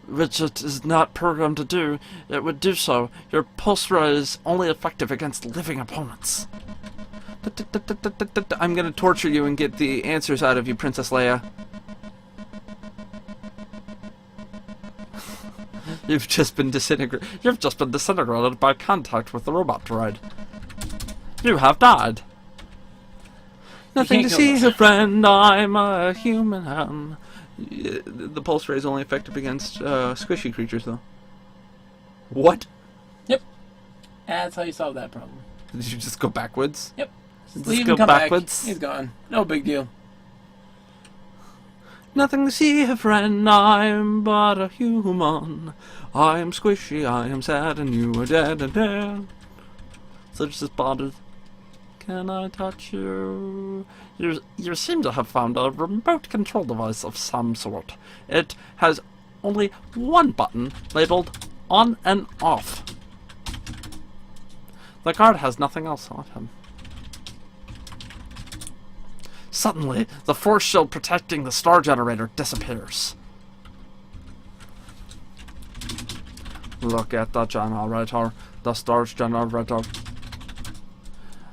which it is not programmed to do, it would do so. Your pulse ray is only effective against living opponents. I'm gonna torture you and get the answers out of you, Princess Leia. You've just been disintegrated by contact with the robot droid. You have died. Nothing to can't see kill us. here, friend. I'm a human. The pulse ray is only effective against squishy creatures, though. What? Yep. That's how you solve that problem. Did you just go backwards? Yep. Just Let's leave go and come backwards. back. He's gone. No big deal. Nothing to see, friend, I'm but a human. I am squishy, I am sad, and you are dead and dead. So just spotted. Can I touch you? You seem to have found a remote control device of some sort. It has only one button labeled on and off. The guard has nothing else on him. Suddenly, the force shield protecting the star generator disappears. Look at the generator. The star generator.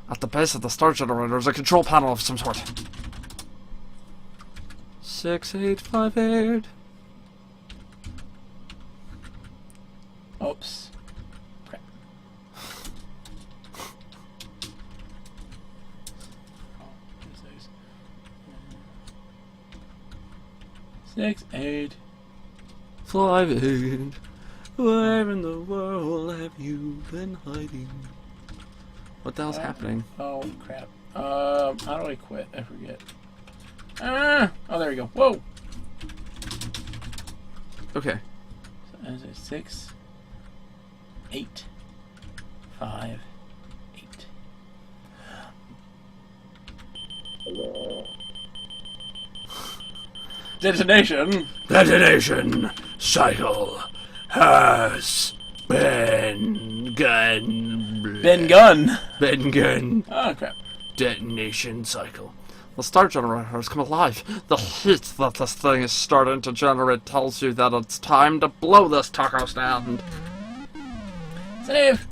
At the base of the star generator is a control panel of some sort. 6858. Oops. Crap. Six, 8. 58. Where in the world have you been hiding? What the hell's happening? Oh, crap. How do I quit? I forget. Oh, there we go. Whoa! Okay. So, is it 6, 8, 5, 8. Detonation! Detonation cycle has been gun. Ben Gunn! Been gun. Oh, crap. Detonation cycle. The star generator has come alive. The heat that this thing is starting to generate tells you that it's time to blow this taco stand. Save!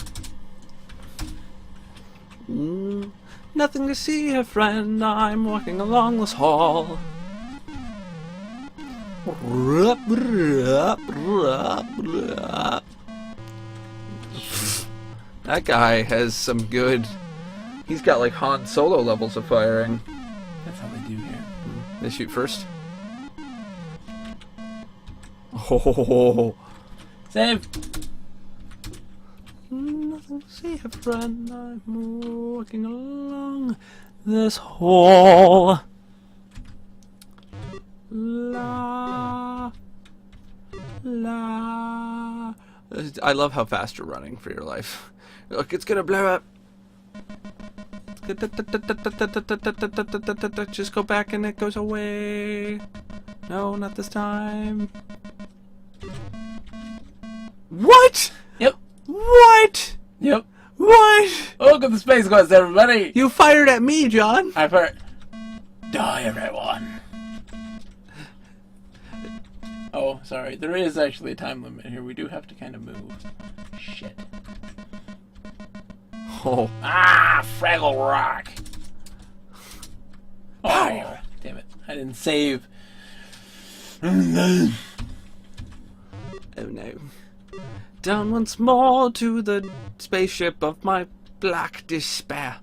Nothing to see here, friend. I'm walking along this hall. That guy has some good. He's got like Han Solo levels of firing. That's how they do here. They shoot first. Oh. Save! Nothing to see here, friend. I'm walking along this hall. La la. I love how fast you're running for your life. Look, it's gonna blow up. Just go back and it goes away. No, not this time. What? Yep. What? Yep. What? Welcome to Space Quest, everybody! You fired at me, John. I've heard. Die, everyone! Oh, sorry. There is actually a time limit here. We do have to kind of move. Shit. Oh. Ah, Fraggle Rock! Oh, damn it. I didn't save. Oh no. Down once more to the spaceship of my black despair.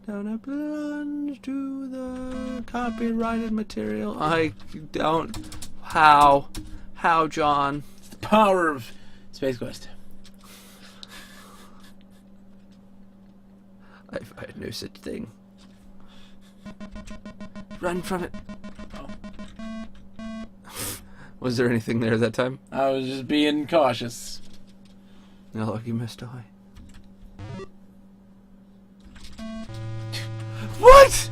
Down I plunge to the copyrighted material. I don't. How? How, John? It's the power of Space Quest. I've heard no such thing. Run from it. Oh. Was there anything there that time? I was just being cautious. No, look, you must die. What?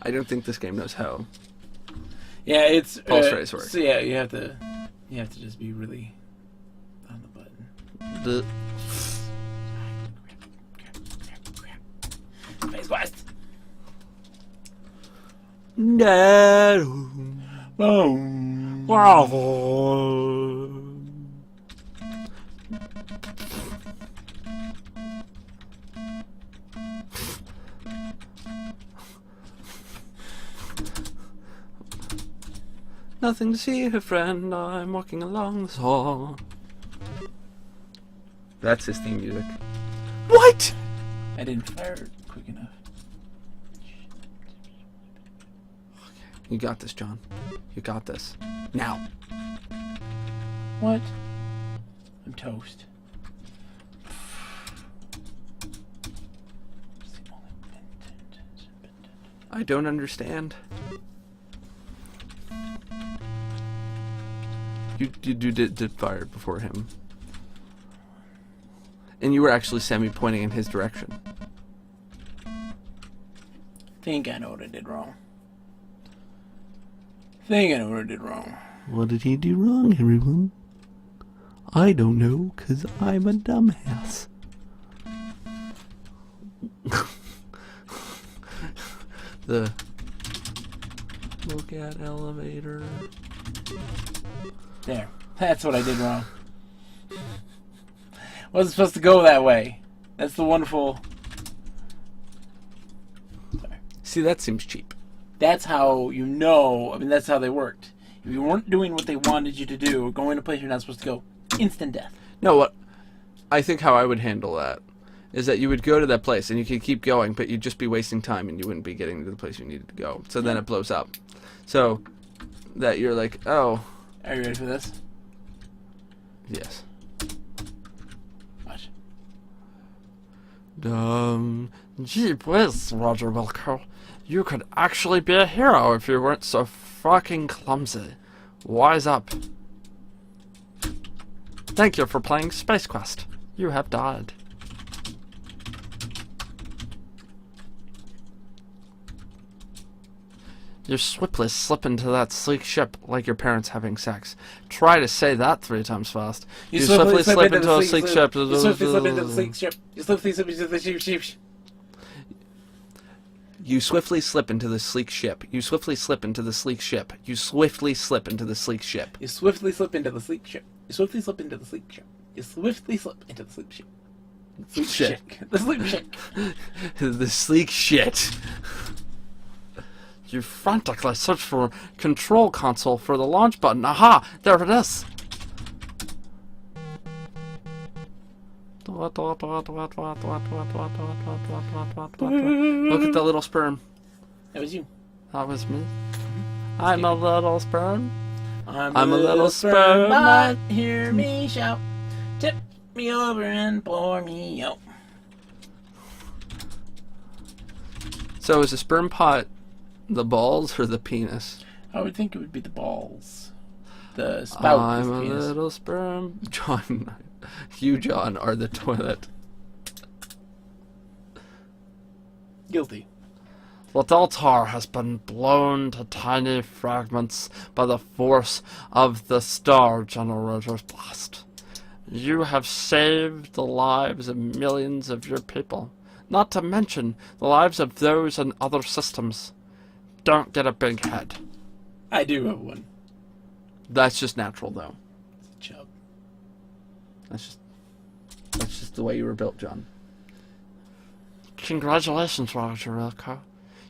I don't think this game knows how. Yeah, it's Pulse race work. So yeah, you have to just be really on the button. The Space Quest. no. Boom. Wow. Nothing to see here, friend. I'm walking along this hall. That's his theme music. What? I didn't fire it quick enough. You got this, John. You got this. Now. What? I'm toast. I don't understand. You did fire before him. And you were actually semi-pointing in his direction. Think I know what I did wrong. Think I know what I did wrong. What did he do wrong, everyone? I don't know, 'cause I'm a dumbass. The look at elevator. There. That's what I did wrong. Wasn't supposed to go that way. That's the wonderful... Sorry. See, that seems cheap. That's how you know... I mean, that's how they worked. If you weren't doing what they wanted you to do, or going to a place you're not supposed to go, instant death. No, what I think how I would handle that is that you would go to that place and you could keep going, but you'd just be wasting time and you wouldn't be getting to the place you needed to go. So then it blows up. So that you're like, oh. Are you ready for this? Yes. Watch. Gee whiz, Roger Wilco. You could actually be a hero if you weren't so fucking clumsy. Wise up. Thank you for playing Space Quest. You have died. You swiftly slip into that sleek ship like your parents having sex. Try to say that 3 times fast. You swiftly slip into a sleek ship. You swiftly slip into the sleek ship. You swiftly slip into the sleek ship. You swiftly slip into the sleek ship. You swiftly slip into the sleek ship. You swiftly slip into the sleek ship. You swiftly slip into the sleek ship. You swiftly slip into the sleek ship. You swiftly slip into the sleek ship. Sleek Shit. shit. The sleek shit. The sleek shit. You frantically search for control console for the launch button. Aha! There it is! Look at the little sperm. That was you. That was me. I'm a little sperm. I'm a little sperm. But hear me shout. Tip me over and pour me out. So is a sperm pot the balls or the penis? I would think it would be the balls. The spout is I'm the a penis. little sperm. John, you, John, are the toilet. Guilty. The Deltar has been blown to tiny fragments by the force of the Star Generator's blast. You have saved the lives of millions of your people, not to mention the lives of those in other systems. Don't get a big head. I do have one. That's just natural, though. It's a chub. That's just the way you were built, John. Congratulations, Roger Wilco.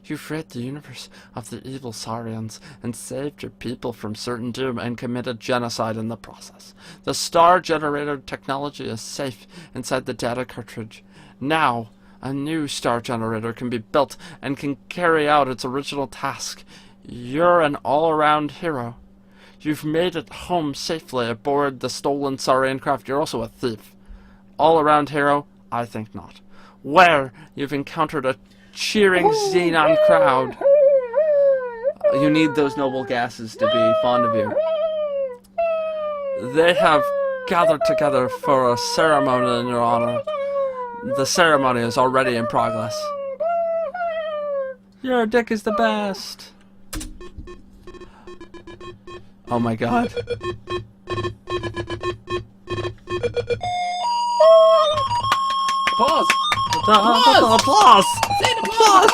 You freed the universe of the evil Saurians and saved your people from certain doom and committed genocide in the process. The Star Generator technology is safe inside the data cartridge. Now, a new Star Generator can be built and can carry out its original task. You're an all-around hero. You've made it home safely aboard the stolen Saurian craft. You're also a thief. All-around hero? I think not. Where you've encountered a cheering Xenon crowd. You need those noble gases to be fond of you. They have gathered together for a ceremony in your honor. The ceremony is already in progress. Your dick is the best. Oh my god. Pause. Applause! Say the applause.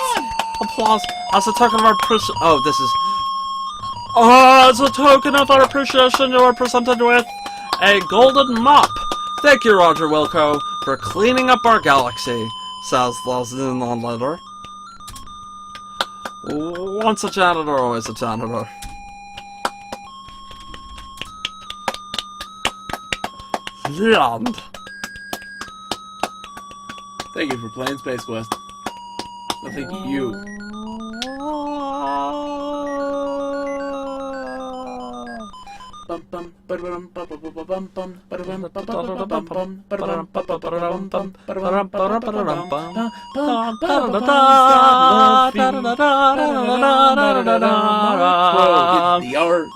Applause! As a token of our appreciation. Oh, this is. As a token of our appreciation, you are presented with a golden mop. Thank you, Roger Wilco, for cleaning up our galaxy, says the Xenon letter. Once a janitor, always a janitor. The end. Thank you for playing Space Quest. Well, thank you. Bum, The art.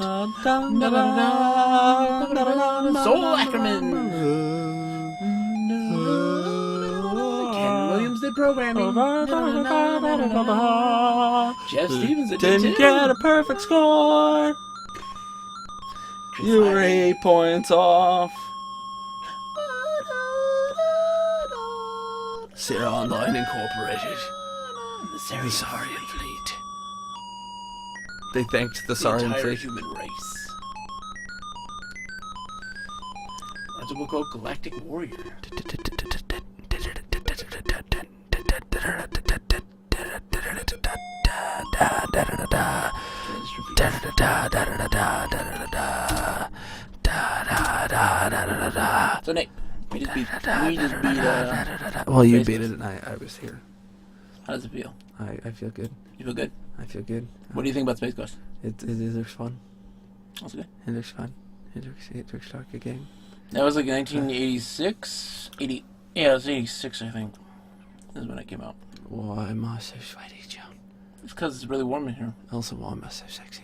Soul Ackerman. Ken Williams did programming. Jeff Stevens did Didn't get a perfect score. You were 8 points off. Sarah Online Incorporated. The Saurian Fleet. They thanked the the Saurian entire Fleet. human race. That's a book called Galactic Warrior. So Nate, we just beat. Well, you Face beat Quest. it, and I was here. How does it feel? I feel good. You feel good? I feel good. What do you think about Space Quest? It looks fun. That's good. It looks fun. It looks like a game. That was like 1986, 80. Yeah, it was 86, I think. Is when it came out. Why am I so sweaty, John? It's because it's really warm in here. Also, why am I so sexy?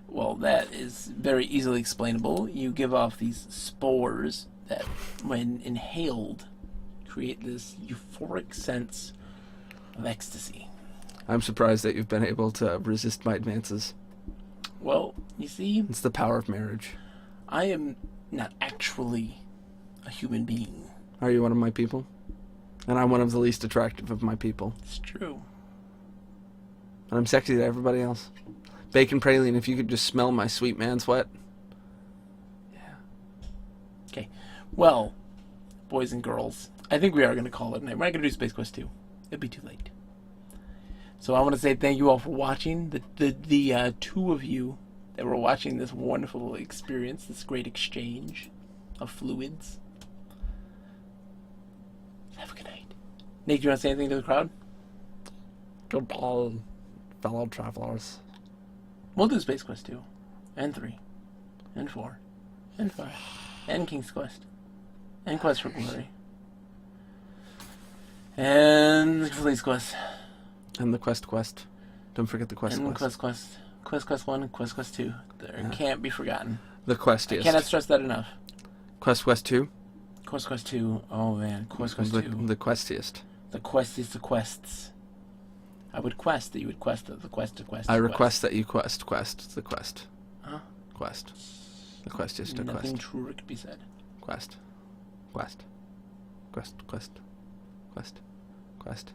Well, that is very easily explainable. You give off these spores that, when inhaled, create this euphoric sense of ecstasy. I'm surprised that you've been able to resist my advances. Well, you see, It's the power of marriage. I am not actually a human being. Are you one of my people? And I'm one of the least attractive of my people. It's true. And I'm sexy to everybody else. Bacon praline, if you could just smell my sweet man sweat. Okay. Well, boys and girls, I think we are going to call it a night. We're not going to do Space Quest 2. It'll be too late. So I want to say thank you all for watching. The two of you that were watching this wonderful experience, this great exchange of fluids. Have a good night. Nate, do you want to say anything to the crowd? Goodbye, fellow travelers. We'll do Space Quest 2, and 3, and 4, and 5, and King's Quest, and Quest for Glory, and Fleece Quest, And the quest. Don't forget the quest. and Quest 1, and Quest 2. There can't be forgotten. The questiest. Cannot stress that enough. Quest 2. Quest 2, oh man, Quest 2. The questiest. The quest is the quests. I would quest that you would quest the quest to quest. I to request that you quest the quest. Huh? Quest. The questiest a Nothing quest. truer could be said. Quest. Quest. Quest. Quest. Quest. Quest.